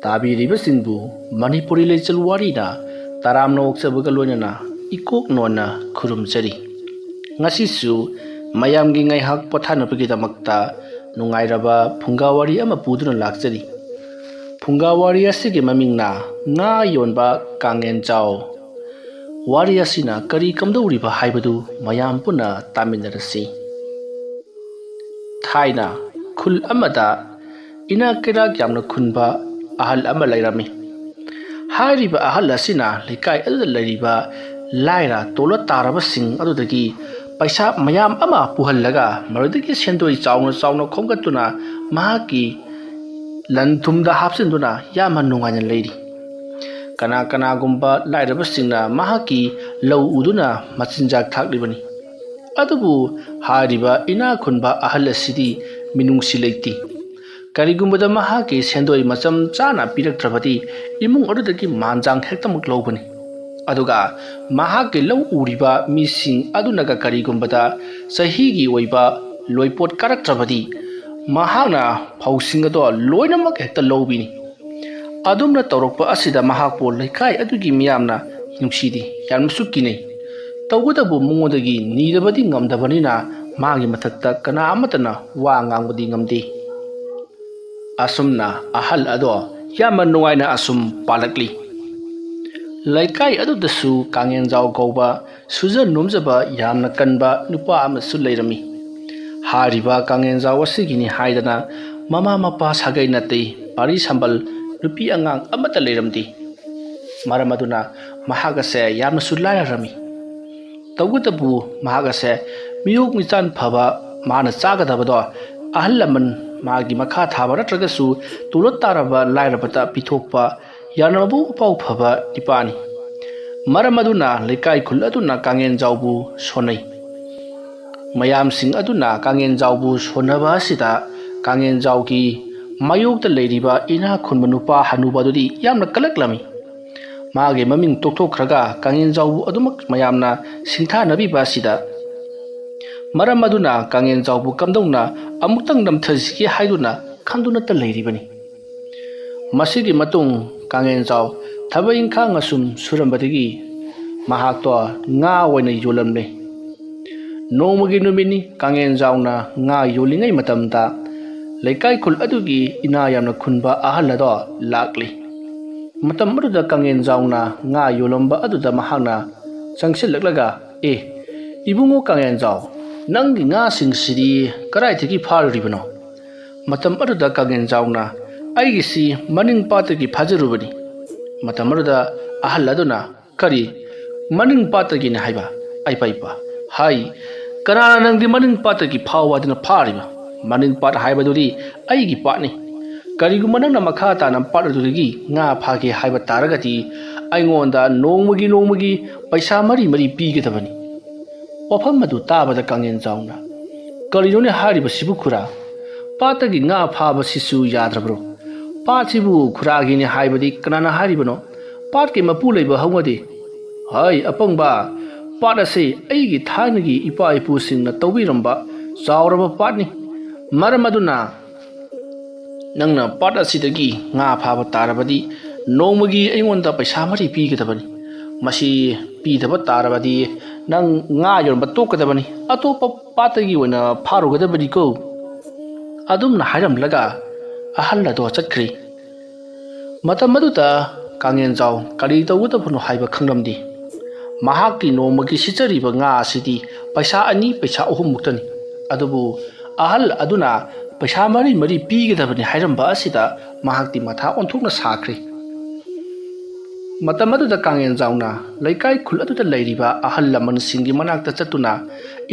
ꯇꯥꯕꯤꯔꯤꯕꯁꯤꯡꯕꯨ ꯃꯅꯤꯄꯨꯔꯤ ꯂꯩꯆꯜ ꯋꯥꯔꯤꯅ ꯇꯔꯥꯝꯅ ꯑꯣꯛꯆꯕꯒ ꯂꯣꯏꯅꯅ ꯏꯀꯣꯛ ꯅꯣꯟꯅ ꯈꯨꯔꯨꯝꯖꯔꯤ꯫ ꯉꯁꯤꯁꯨ ꯃꯌꯥꯝꯒꯤ ꯉꯥꯏꯍꯥꯛ ꯄꯣꯊꯥꯅꯕꯒꯤꯗꯃꯛꯇ ꯅꯨꯡꯉꯥꯏꯔꯕ ꯐꯨꯡꯒꯥꯋꯥꯔꯤ ꯑꯃ ꯄꯨꯗꯨꯅ ꯂꯥꯛꯆꯔꯤ꯫ ꯐꯨꯡꯒꯥꯋꯥꯔꯤ ꯑꯁꯤꯒꯤ ꯃꯃꯤꯡꯅ ꯉꯥ ꯌꯣꯟꯕ ꯀꯥꯡꯉꯦꯟꯖꯥꯎ꯫ ꯋꯥꯔꯤ ꯑꯁꯤꯅ ꯀꯔꯤ ꯀꯝꯗꯧꯔꯤꯕ ꯍꯥꯏꯕꯗꯨ ꯃꯌꯥꯝ ꯄꯨꯟꯅ ꯇꯥꯃꯤꯟꯅꯔꯁꯤ꯫ ꯊꯥꯏꯅ ꯈꯨꯜ ꯑꯃꯗ ꯏꯅꯥꯛ ꯀꯩꯔꯥꯛ ꯌꯥꯝꯅ ꯈꯨꯟꯕ ꯑꯍꯜ ꯑꯃ ꯂꯩꯔꯝꯃꯤ꯫ ꯍꯥꯏꯔꯤꯕ ꯑꯍꯜ ꯑꯁꯤꯅ ꯂꯩꯀꯥꯏ ꯑꯗꯨꯗ ꯂꯩꯔꯤꯕ ꯂꯥꯏꯔ ꯇꯣꯜꯂ ꯇꯥꯔꯕꯁꯤꯡ ꯑꯗꯨꯗꯒꯤ ꯄꯩꯁꯥ ꯃꯌꯥꯝ ꯑꯃ ꯄꯨꯍꯜꯂꯒ ꯃꯗꯨꯗꯒꯤ ꯁꯦꯟꯗꯣꯏ ꯆꯥꯎꯅ ꯆꯥꯎꯅ ꯈꯣꯝꯒꯠꯇꯨꯅ ꯃꯍꯥꯛꯀꯤ ꯂꯟ ꯊꯨꯝꯗ ꯍꯥꯞꯆꯤꯟꯗꯨꯅ ꯌꯥꯝꯅ ꯅꯨꯡꯉꯥꯏꯅ ꯂꯩꯔꯤ꯫ ꯀꯅꯥꯒꯨꯝꯕ ꯂꯥꯏꯔꯕꯁꯤꯡꯅ ꯃꯍꯥꯛꯀꯤ ꯂꯧ ꯎꯗꯨꯅ ꯃꯆꯤꯟꯖꯥꯛ ꯊꯥꯛꯂꯤꯕꯅꯤ꯫ ꯑꯗꯨꯕꯨ ꯍꯥꯏꯔꯤꯕ ꯏꯅꯥꯛ ꯈꯨꯟꯕ ꯑꯍꯜ ꯑꯁꯤꯗꯤ ꯃꯤꯅꯨꯡꯁꯤ ꯂꯩꯇꯦ꯫ ꯀꯔꯤꯒꯨꯝꯕꯗ ꯃꯍꯥꯛꯀꯤ ꯁꯦꯟꯗꯣꯏ ꯃꯆꯝ ꯆꯥꯅ ꯄꯤꯔꯛꯇ꯭ꯔꯕꯗꯤ ꯏꯃꯨꯡ ꯑꯗꯨꯗꯒꯤ ꯃꯥꯟꯖꯥꯡ ꯍꯦꯛꯇꯃꯛ ꯂꯧꯕꯅꯤ꯫ ꯑꯗꯨꯒ ꯃꯍꯥꯛꯀꯤ ꯂꯧ ꯎꯔꯤꯕ ꯃꯤꯁꯤꯡ ꯑꯗꯨꯅꯒ ꯀꯔꯤꯒꯨꯝꯕꯗ ꯆꯍꯤꯒꯤ ꯑꯣꯏꯕ ꯂꯣꯏꯄꯣꯠ ꯀꯥꯔꯛꯇ꯭ꯔꯕꯗꯤ ꯃꯍꯥꯛꯅ ꯐꯧꯁꯤꯡ ꯑꯗꯣ ꯂꯣꯏꯅꯃꯛ ꯍꯦꯛꯇ ꯂꯧꯕꯤꯅꯤ꯫ ꯑꯗꯨꯝꯅ ꯇꯧꯔꯛꯄ ꯑꯁꯤꯗ ꯃꯍꯥꯛꯄꯨ ꯂꯩꯀꯥꯏ ꯑꯗꯨꯒꯤ ꯃꯤꯌꯥꯝꯅ ꯅꯨꯡꯁꯤꯗꯦ, ꯌꯥꯝꯅꯁꯨ ꯀꯤꯅꯩ꯫ ꯇꯧꯕꯇꯕꯨ ꯃꯉꯣꯟꯗꯒꯤ ꯅꯤꯗꯕꯗꯤ ꯉꯝꯗꯕꯅꯤꯅ ꯃꯥꯒꯤ ꯃꯊꯛꯇ ꯀꯅꯥ ꯑꯃꯠꯇꯅ ꯋꯥ ꯉꯥꯡꯕꯗꯤ ꯉꯝꯗꯦ꯫ ꯑꯁꯨꯝꯅ ꯑꯍꯜ ꯑꯗꯣ ꯌꯥꯝꯅ ꯅꯨꯡꯉꯥꯏꯅ ꯑꯁꯨꯝ ꯄꯥꯜꯂꯛꯂꯤ꯫ ꯂꯩꯀꯥꯏ ꯑꯗꯨꯗꯁꯨ ꯀꯥꯡꯉꯦꯟꯖꯥꯎ ꯀꯧꯕ ꯁꯨꯖ ꯅꯣꯝꯖꯕ ꯌꯥꯝꯅ ꯀꯟꯕ ꯅꯨꯄꯥ ꯑꯃꯁꯨ ꯂꯩꯔꯝꯃꯤ꯫ ꯍꯥꯏꯔꯤꯕ ꯀꯥꯡꯉꯦꯟꯖꯥꯎ ꯑꯁꯤꯒꯤꯅꯤ ꯍꯥꯏꯗꯅ ꯃꯃꯥ ꯃꯄꯥ ꯁꯥꯒꯩ ꯅꯥꯇꯩ ꯄꯥꯔꯤ ꯁꯝꯕꯜ ꯅꯨꯄꯤ ꯑꯉꯥꯡ ꯑꯃꯠꯇ ꯂꯩꯔꯝꯗꯦ꯫ ꯃꯔꯝ ꯑꯗꯨꯅ ꯃꯍꯥꯛ ꯑꯁꯦ ꯌꯥꯝꯅꯁꯨ ꯂꯥꯏꯔꯔꯝꯃꯤ꯫ ꯇꯧꯕꯇꯕꯨ ꯃꯍꯥꯛ ꯑꯁꯦ ꯃꯤꯌꯣꯛ ꯃꯤꯆꯥꯟ ꯐꯕ, ꯃꯥꯅ ꯆꯥꯒꯗꯕꯗꯣ ꯑꯍꯜ ꯂꯃꯟ ꯃꯥꯒꯤ ꯃꯈꯥ ꯊꯥꯕ ꯅꯠꯇ꯭ꯔꯒꯁꯨ ꯇꯣꯜꯂ ꯇꯥꯔꯕ ꯂꯥꯏꯔꯕꯗ ꯄꯤꯊꯣꯛꯄ ꯌꯥꯝꯅ ꯃꯕꯨꯛ ꯃꯄꯥꯎ ꯐꯕ ꯅꯨꯄꯥꯅꯤ꯫ ꯃꯔꯝ ꯑꯗꯨꯅ ꯂꯩꯀꯥꯏ ꯈꯨꯜ ꯑꯗꯨꯅ ꯀꯥꯡꯉꯦꯟꯖꯥꯎꯕꯨ ꯁꯣꯟꯅꯩ꯫ ꯃꯌꯥꯝꯁꯤꯡ ꯑꯗꯨꯅ ꯀꯥꯡꯉꯦꯟꯖꯥꯎꯕꯨ ꯁꯣꯟꯅꯕ ꯑꯁꯤꯗ ꯀꯥꯡꯉꯦꯟꯖꯥꯎꯒꯤ ꯃꯥꯌꯣꯛꯇ ꯂꯩꯔꯤꯕ ꯏꯅꯥꯛ ꯈꯨꯟꯕ ꯅꯨꯄꯥ ꯍꯅꯨꯕ ꯑꯗꯨꯗꯤ ꯌꯥꯝꯅ ꯀꯜꯂꯛꯂꯝꯃꯤ꯫ ꯃꯥꯒꯤ ꯃꯃꯤꯡ ꯇꯣꯛꯊꯣꯛꯈ꯭ꯔꯒ ꯀꯥꯡꯉꯦꯟꯖꯥꯎꯕꯨ ꯑꯗꯨꯃꯛ ꯃꯌꯥꯝꯅ ꯁꯤꯡꯊꯥꯅꯕꯤꯕ ꯑꯁꯤꯗ ꯃꯔꯝ ꯑꯗꯨꯅ ꯀꯥꯡꯉꯦꯟꯖꯥꯎꯕꯨ ꯀꯝꯗꯧꯅ ꯑꯃꯨꯛꯇꯪ ꯅꯝꯊꯁꯤꯒꯦ ꯍꯥꯏꯗꯨꯅ ꯈꯟꯗꯨꯅꯇ ꯂꯩꯔꯤꯕꯅꯤ꯫ ꯃꯁꯤꯒꯤ ꯃꯇꯨꯡ ꯀꯥꯡꯉꯦꯟꯖꯥꯎ ꯊꯕꯛ ꯏꯪꯈꯥꯡ ꯑꯁꯨꯝ ꯁꯨꯔꯝꯕꯗꯒꯤ ꯃꯍꯥꯛꯇꯣ ꯉꯥ ꯑꯣꯏꯅ ꯌꯣꯜꯂꯝꯂꯦ꯫ ꯅꯣꯡꯃꯒꯤ ꯅꯨꯃꯤꯠꯅꯤ ꯀꯥꯡꯉꯦꯟꯖꯥꯎꯅ ꯉꯥ ꯌꯣꯜꯂꯤꯉꯩ ꯃꯇꯝꯗ ꯂꯩꯀꯥꯏ ꯈꯨꯜ ꯑꯗꯨꯒꯤ ꯏꯅꯥ ꯌꯥꯝꯅ ꯈꯨꯟꯕ ꯑꯍꯜ ꯑꯗꯣ ꯂꯥꯛꯂꯤ꯫ ꯃꯇꯝ ꯑꯗꯨꯗ ꯀꯥꯡꯉꯦꯟꯖꯥꯎꯅ ꯉꯥ ꯌꯣꯜꯂꯝꯕ ꯑꯗꯨꯗ ꯃꯍꯥꯛꯅ ꯆꯪꯁꯤꯜꯂꯛꯂꯒ ꯏꯕꯨꯡꯉꯣ ꯀꯥꯡꯉꯦꯟꯖꯥꯎ, ꯅꯪꯒꯤ ꯉꯥꯁꯤꯡꯁꯤꯗꯤ ꯀꯗꯥꯏꯗꯒꯤ ꯐꯥꯔꯨꯔꯤꯕꯅꯣ? ꯃꯇꯝ ꯑꯗꯨꯗ ꯀꯥꯡꯉꯦꯟꯖꯥꯎꯅ ꯑꯩꯒꯤꯁꯤ ꯃꯅꯤꯡ ꯄꯥꯠꯇꯒꯤ ꯐꯥꯖꯔꯨꯕꯅꯤ꯫ ꯃꯇꯝ ꯑꯗꯨꯗ ꯑꯍꯜ ꯑꯗꯨꯅ ꯀꯔꯤ ꯃꯅꯤꯡ ꯄꯥꯠꯇꯒꯤꯅꯤ ꯍꯥꯏꯕ? ꯑꯩꯄ ꯍꯥꯏ, ꯀꯅꯥꯅ ꯅꯪꯗꯤ ꯃꯅꯤꯡ ꯄꯥꯠꯇꯒꯤ ꯐꯥꯎ ꯍꯥꯏꯗꯨꯅ ꯐꯥꯔꯤꯕ? ꯃꯅꯤꯡ ꯄꯥꯠ ꯍꯥꯏꯕꯗꯨꯗꯤ ꯑꯩꯒꯤ ꯄꯥꯠꯅꯤ꯫ ꯀꯔꯤꯒꯨꯝꯕ ꯅꯪꯅ ꯃꯈꯥ ꯇꯥꯅ ꯄꯥꯠ ꯑꯗꯨꯗꯒꯤ ꯉꯥ ꯐꯥꯒꯦ ꯍꯥꯏꯕ ꯇꯥꯔꯒꯗꯤ ꯑꯩꯉꯣꯟꯗ ꯅꯣꯡꯃꯒꯤ ꯄꯩꯁꯥ ꯃꯔꯤ ꯄꯤꯒꯗꯕꯅꯤ꯫ ꯋꯥꯐꯝ ꯑꯗꯨ ꯇꯥꯕꯗ ꯀꯥꯡꯉꯦꯟꯖꯥꯎꯅ ꯀꯔꯤꯅꯣꯅꯦ ꯍꯥꯏꯔꯤꯕꯁꯤꯕꯨ ꯈꯨꯔꯥ? ꯄꯥꯠꯇꯒꯤ ꯉꯥ ꯐꯥꯕꯁꯤꯁꯨ ꯌꯥꯗ꯭ꯔꯕ꯭ꯔꯣ? ꯄꯥꯠꯁꯤꯕꯨ ꯈꯨꯔꯥꯒꯤꯅꯤ ꯍꯥꯏꯕꯗꯤ ꯀꯅꯥꯅ ꯍꯥꯏꯔꯤꯕꯅꯣ? ꯄꯥꯠꯀꯤ ꯃꯄꯨ ꯂꯩꯕ ꯍꯧꯅꯗꯦ꯫ ꯍꯩ ꯑꯄꯪꯕ, ꯄꯥꯠ ꯑꯁꯤ ꯑꯩꯒꯤ ꯊꯥꯏꯅꯒꯤ ꯏꯄꯥ ꯏꯄꯨꯁꯤꯡꯅ ꯇꯧꯕꯤꯔꯝꯕ ꯆꯥꯎꯔꯕ ꯄꯥꯠꯅꯤ꯫ ꯃꯔꯝ ꯑꯗꯨꯅ ꯅꯪꯅ ꯄꯥꯠ ꯑꯁꯤꯗꯒꯤ ꯉꯥ ꯐꯥꯕ ꯇꯥꯔꯕꯗꯤ ꯅꯣꯡꯃꯒꯤ ꯑꯩꯉꯣꯟꯗ ꯄꯩꯁꯥ ꯃꯔꯤ ꯄꯤꯒꯗꯕꯅꯤ꯫ ꯃꯁꯤ ꯄꯤꯗꯕ ꯇꯥꯔꯕꯗꯤ ꯅꯪ ꯉꯥ ꯌꯣꯟꯕ ꯇꯣꯛꯀꯗꯕꯅꯤ, ꯑꯇꯣꯞꯄ ꯄꯥꯠꯇꯒꯤ ꯑꯣꯏꯅ ꯐꯥꯔꯨꯒꯗꯕꯅꯤꯀꯣ꯫ ꯑꯗꯨꯝꯅ ꯍꯥꯏꯔꯝꯂꯒ ꯑꯍꯜ ꯑꯗꯣ ꯆꯠꯈ꯭ꯔꯤ꯫ ꯃꯇꯝ ꯑꯗꯨꯗ ꯀꯥꯡꯉꯦꯟꯖꯥꯎ ꯀꯔꯤ ꯇꯧꯒꯗꯕꯅꯣ ꯍꯥꯏꯕ ꯈꯪꯂꯝꯗꯦ꯫ ꯃꯍꯥꯛꯀꯤ ꯅꯣꯡꯃꯒꯤ ꯁꯤꯠꯆꯔꯤꯕ ꯉꯥ ꯑꯁꯤꯗꯤ ꯄꯩꯁꯥ 2, ꯄꯩꯁꯥ 3 ꯃꯨꯛꯇꯅꯤ꯫ ꯑꯗꯨꯕꯨ ꯑꯍꯜ ꯑꯗꯨꯅ ꯄꯩꯁꯥ ꯃꯔꯤ ꯄꯤꯒꯗꯕꯅꯤ ꯍꯥꯏꯔꯝꯕ ꯑꯁꯤꯗ ꯃꯍꯥꯛꯇꯤ ꯃꯊꯥ ꯑꯣꯟꯊꯣꯛꯅ ꯁꯥꯈ꯭ꯔꯦ꯫ ꯃꯇꯝ ꯑꯗꯨꯗ ꯀꯥꯡꯉꯦꯟꯖꯥꯎꯅ ꯂꯩꯀꯥꯏ ꯈꯨꯜ ꯑꯗꯨꯗ ꯂꯩꯔꯤꯕ ꯑꯍꯜ ꯂꯃꯟꯁꯤꯡꯒꯤ ꯃꯅꯥꯛꯇ ꯆꯠꯇꯨꯅ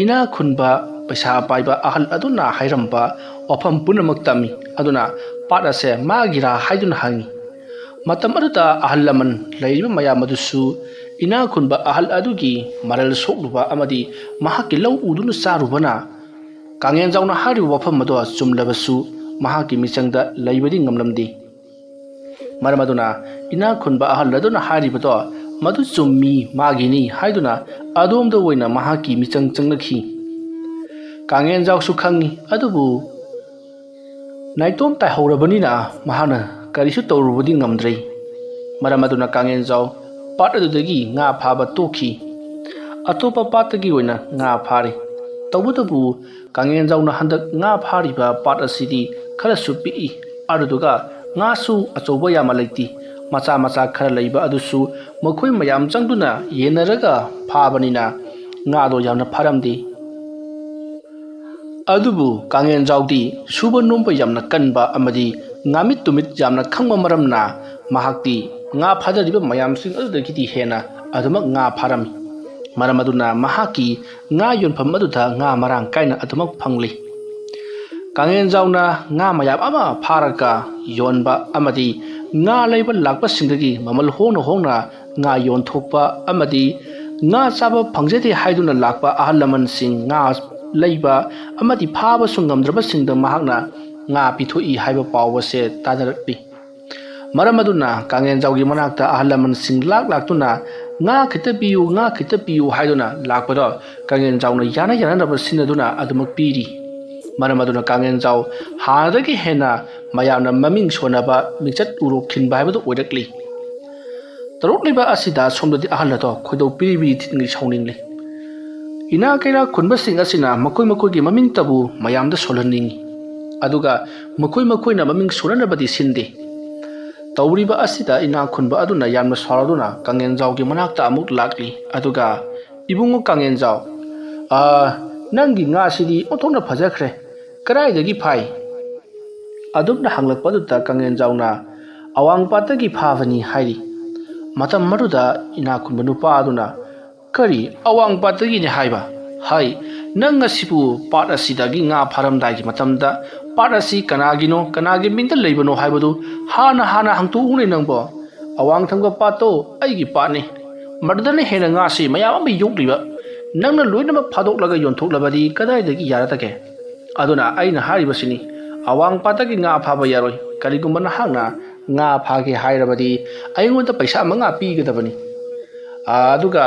ꯏꯅꯥꯛ ꯈꯨꯟꯕ ꯄꯩꯁꯥ ꯄꯥꯏꯕ ꯑꯍꯜ ꯑꯗꯨꯅ ꯍꯥꯏꯔꯝꯕ ꯋꯥꯐꯝ ꯄꯨꯝꯅꯃꯛ ꯇꯝꯃꯤ꯫ ꯑꯗꯨꯅ ꯄꯥꯠ ꯑꯁꯦ ꯃꯥꯒꯤꯔꯥ ꯍꯥꯏꯗꯨꯅ ꯍꯪꯉꯤ꯫ ꯃꯇꯝ ꯑꯗꯨꯗ ꯑꯍꯜ ꯂꯃꯟ ꯂꯩꯔꯤꯕ ꯃꯌꯥꯝ ꯑꯗꯨꯁꯨ ꯏꯅꯥꯛ ꯈꯨꯟꯕ ꯑꯍꯜ ꯑꯗꯨꯒꯤ ꯃꯔꯜ ꯁꯣꯛꯂꯨꯕ ꯑꯃꯗꯤ ꯃꯍꯥꯛꯀꯤ ꯂꯧ ꯎꯗꯨꯅ ꯆꯥꯔꯨꯕꯅ ꯀꯥꯡꯉꯦꯟꯖꯥꯎꯅ ꯍꯥꯏꯔꯤꯕ ꯋꯥꯐꯝ ꯑꯗꯣ ꯆꯨꯝꯂꯕꯁꯨ ꯃꯍꯥꯛꯀꯤ ꯃꯤꯆꯪꯗ ꯂꯩꯕꯗꯤ ꯉꯝꯂꯝꯗꯦ꯫ ꯃꯔꯝ ꯑꯗꯨꯅ ꯏꯅꯥꯛ ꯈꯨꯟꯕ ꯑꯍꯜ ꯑꯗꯨꯅ ꯍꯥꯏꯔꯤꯕꯗꯣ ꯃꯗꯨ ꯆꯨꯝꯃꯤ, ꯃꯥꯒꯤꯅꯤ ꯍꯥꯏꯗꯨꯅ ꯑꯗꯣꯝꯗ ꯑꯣꯏꯅ ꯃꯍꯥꯛꯀꯤ ꯃꯤꯆꯪ ꯆꯪꯅꯈꯤ꯫ ꯀꯥꯡꯉꯦꯟꯖꯥꯎꯁꯨ ꯈꯪꯉꯤ, ꯑꯗꯨꯕꯨ ꯅꯥꯏꯇꯣꯝ ꯇꯥꯏꯍꯧꯔꯕꯅꯤꯅ ꯃꯍꯥꯛꯅ ꯀꯔꯤꯁꯨ ꯇꯧꯔꯨꯕꯗꯤ ꯉꯝꯗ꯭ꯔꯦ ꯃꯔꯝ ꯑꯗꯨꯅ ꯀꯥꯡꯉꯦꯟꯖꯥꯎ ꯄꯥꯠ ꯑꯗꯨꯗꯒꯤ ꯉꯥ ꯐꯥꯕ ꯇꯣꯛꯈꯤ ꯑꯇꯣꯞꯄ ꯄꯥꯠꯇꯒꯤ ꯑꯣꯏꯅ ꯉꯥ ꯐꯥꯔꯦ ꯇꯧꯕꯇꯕꯨ ꯀꯥꯡꯉꯦꯟꯖꯥꯎꯅ ꯍꯟꯗꯛ ꯉꯥ ꯐꯥꯔꯤꯕ ꯄꯥꯠ ꯑꯁꯤꯗꯤ ꯈꯔꯁꯨ ꯄꯤꯛꯏ ꯑꯗꯨꯗꯨꯒ ꯉꯥꯁꯨ ꯑꯆꯧꯕ ꯌꯥꯝꯅ ꯂꯩꯇꯦ ꯃꯆꯥ ꯃꯆꯥ ꯈꯔ ꯂꯩꯕ ꯑꯗꯨꯁꯨ ꯃꯈꯣꯏ ꯃꯌꯥꯝ ꯆꯪꯗꯨꯅ ꯌꯦꯟꯅꯔꯒ ꯐꯥꯕꯅꯤꯅ ꯉꯥꯗꯣ ꯌꯥꯝꯅ ꯐꯥꯔꯝꯗꯦ ꯑꯗꯨꯕꯨ ꯀꯥꯡꯉꯦꯟꯖꯥꯎꯗꯤ ꯁꯨꯕ ꯅꯣꯝꯕ ꯌꯥꯝꯅ ꯀꯟꯕ ꯑꯃꯗꯤ ꯉꯥꯃꯤꯠ ꯇꯨꯃꯤꯠ ꯌꯥꯝꯅ ꯈꯪꯕ ꯃꯔꯝꯅ ꯃꯍꯥꯛꯇꯤ ꯉꯥ ꯐꯥꯖꯔꯤꯕ ꯃꯌꯥꯝꯁꯤꯡ ꯑꯗꯨꯗꯒꯤꯗꯤ ꯍꯦꯟꯅ ꯑꯗꯨꯃꯛ ꯉꯥ ꯐꯥꯔꯝꯃꯤ ꯃꯔꯝ ꯑꯗꯨꯅ ꯃꯍꯥꯛꯀꯤ ꯉꯥ ꯌꯣꯟꯐꯝ ꯑꯗꯨꯗ ꯉꯥ ꯃꯔꯥꯡ ꯀꯥꯏꯅ ꯑꯗꯨꯃꯛ ꯐꯪꯂꯤ ꯀꯥꯡꯉꯦꯟꯖꯥꯎꯅ ꯉꯥ ꯃꯌꯥꯝ ꯑꯃ ꯐꯥꯔꯒ ꯌꯣꯟꯕ ꯑꯃꯗꯤ ꯉꯥ ꯂꯩꯕ ꯂꯥꯛꯄꯁꯤꯡꯗꯒꯤ ꯃꯃꯜ ꯍꯣꯡꯅ ꯍꯣꯡꯅ ꯉꯥ ꯌꯣꯟꯊꯣꯛꯄ ꯑꯃꯗꯤ ꯉꯥ ꯆꯥꯕ ꯐꯪꯖꯗꯦ ꯍꯥꯏꯗꯨꯅ ꯂꯥꯛꯄ ꯑꯍꯜ ꯂꯃꯟꯁꯤꯡ ꯉꯥ ꯂꯩꯕ ꯑꯃꯗꯤ ꯐꯥꯕꯁꯨ ꯉꯝꯗ꯭ꯔꯕꯁꯤꯡꯗ ꯃꯍꯥꯛꯅ ꯉꯥ ꯄꯤꯊꯣꯛꯏ ꯍꯥꯏꯕ ꯄꯥꯎ ꯑꯁꯤ ꯇꯥꯅꯔꯛꯂꯤ ꯃꯔꯝ ꯑꯗꯨꯅ ꯀꯥꯡꯉꯦꯟꯖꯥꯎꯒꯤ ꯃꯅꯥꯛꯇ ꯑꯍꯜ ꯂꯃꯟꯁꯤꯡ ꯂꯥꯛꯇꯨꯅ ꯉꯥ ꯈꯤꯇ ꯄꯤꯌꯨ ꯍꯥꯏꯗꯨꯅ ꯂꯥꯛꯄꯗꯣ ꯀꯥꯡꯉꯦꯟꯖꯥꯎꯅ ꯌꯥꯅꯕ ꯁꯤꯟꯅꯗꯨꯅ ꯑꯗꯨꯃꯛ ꯄꯤꯔꯤ ꯃꯔꯝ ꯑꯗꯨꯅ ꯀꯥꯡꯉꯦꯟꯖꯥꯎ ꯍꯥꯟꯅꯗꯒꯤ ꯍꯦꯟꯅ ꯃꯌꯥꯝꯅ ꯃꯃꯤꯡ ꯁꯣꯟꯅꯕ ꯃꯤꯡꯆꯠ ꯎꯔꯣꯛ ꯈꯤꯟꯕ ꯍꯥꯏꯕꯗꯨ ꯑꯣꯏꯔꯛꯂꯤ ꯇꯔꯨꯛꯂꯤꯕ ꯑꯁꯤꯗ ꯁꯣꯝꯗꯗꯤ ꯑꯍꯜ ꯑꯗꯣ ꯈꯣꯏꯗꯧ ꯄꯤꯔꯤ ꯊꯤꯟꯒꯤ ꯁꯥꯎꯅꯤꯡꯂꯤ ꯏꯅꯥ ꯀꯩꯔꯥꯛ ꯈꯨꯟꯕꯁꯤꯡ ꯑꯁꯤꯅ ꯃꯈꯣꯏꯒꯤ ꯃꯃꯤꯡꯇꯕꯨ ꯃꯌꯥꯝꯗ ꯁꯣꯜꯍꯟꯅꯤꯡꯉꯤ ꯑꯗꯨꯒ ꯃꯈꯣꯏꯅ ꯃꯃꯤꯡ ꯁꯣꯟꯅꯅꯕꯗꯤ ꯁꯤꯟꯗꯦ ꯇꯧꯔꯤꯕ ꯑꯁꯤꯗ ꯏꯅꯥꯛ ꯈꯨꯟꯕ ꯑꯗꯨꯅ ꯌꯥꯝꯅ ꯁꯥꯎꯔꯗꯨꯅ ꯀꯥꯡꯉꯦꯟꯖꯥꯎꯒꯤ ꯃꯅꯥꯛꯇ ꯑꯃꯨꯛ ꯂꯥꯛꯂꯤ ꯑꯗꯨꯒ ꯏꯕꯨꯡꯉꯣ ꯀꯥꯡꯉꯦꯟꯖꯥꯎ ꯅꯪꯒꯤ ꯉꯥꯁꯤꯗꯤ ꯑꯣꯟꯊꯣꯛꯅ ꯐꯖꯈ꯭ꯔꯦ ꯀꯗꯥꯏꯗꯒꯤ ꯐꯥꯏ ꯑꯗꯨꯝꯅ ꯍꯪꯂꯛꯄ ꯑꯗꯨꯗ ꯀꯥꯡꯉꯦꯟꯖꯥꯎꯅ ꯑꯋꯥꯡꯄꯥꯠꯇꯒꯤ ꯐꯥꯕꯅꯤ ꯍꯥꯏꯔꯤ ꯃꯇꯝ ꯑꯗꯨꯗ ꯏꯅꯥꯛ ꯈꯨꯟꯕ ꯅꯨꯄꯥ ꯑꯗꯨꯅ ꯀꯔꯤ ꯑꯋꯥꯡꯄꯥꯠꯇꯒꯤꯅꯤ ꯍꯥꯏꯕ ꯍꯥꯏ ꯅꯪ ꯉꯁꯤꯕꯨ ꯄꯥꯠ ꯑꯁꯤꯗꯒꯤ ꯉꯥ ꯐꯥꯔꯝꯗꯥꯏꯒꯤ ꯃꯇꯝꯗ ꯄꯥꯠ ꯑꯁꯤ ꯀꯅꯥꯒꯤꯅꯣ ꯀꯅꯥꯒꯤ ꯃꯤꯡꯗ ꯂꯩꯕꯅꯣ ꯍꯥꯏꯕꯗꯨ ꯍꯥꯟꯅ ꯍꯪꯇꯣꯛꯎꯅꯦ ꯅꯪꯕꯣ ꯑꯋꯥꯡ ꯊꯪꯕ ꯄꯥꯠꯇꯣ ꯑꯩꯒꯤ ꯄꯥꯠꯅꯤ ꯃꯗꯨꯗꯅ ꯍꯦꯟꯅ ꯉꯥꯁꯤ ꯃꯌꯥꯝ ꯑꯃ ꯌꯣꯛꯂꯤꯕ ꯅꯪꯅ ꯂꯣꯏꯅꯃꯛ ꯐꯥꯗꯣꯛꯂꯒ ꯌꯣꯟꯊꯣꯛꯂꯕꯗꯤ ꯀꯗꯥꯏꯗꯒꯤ ꯌꯥꯔꯗꯒꯦ ꯑꯗꯨꯅ ꯑꯩꯅ ꯍꯥꯏꯔꯤꯕꯁꯤꯅꯤ ꯑꯋꯥꯡꯄꯥꯠꯇꯒꯤ ꯉꯥ ꯐꯥꯕ ꯌꯥꯔꯣꯏ ꯀꯔꯤꯒꯨꯝꯕ ꯅꯍꯥꯛꯅ ꯉꯥ ꯐꯥꯒꯦ ꯍꯥꯏꯔꯕꯗꯤ ꯑꯩꯉꯣꯟꯗ ꯄꯩꯁꯥ ꯃꯉꯥ ꯄꯤꯒꯗꯕꯅꯤ ꯑꯗꯨꯒ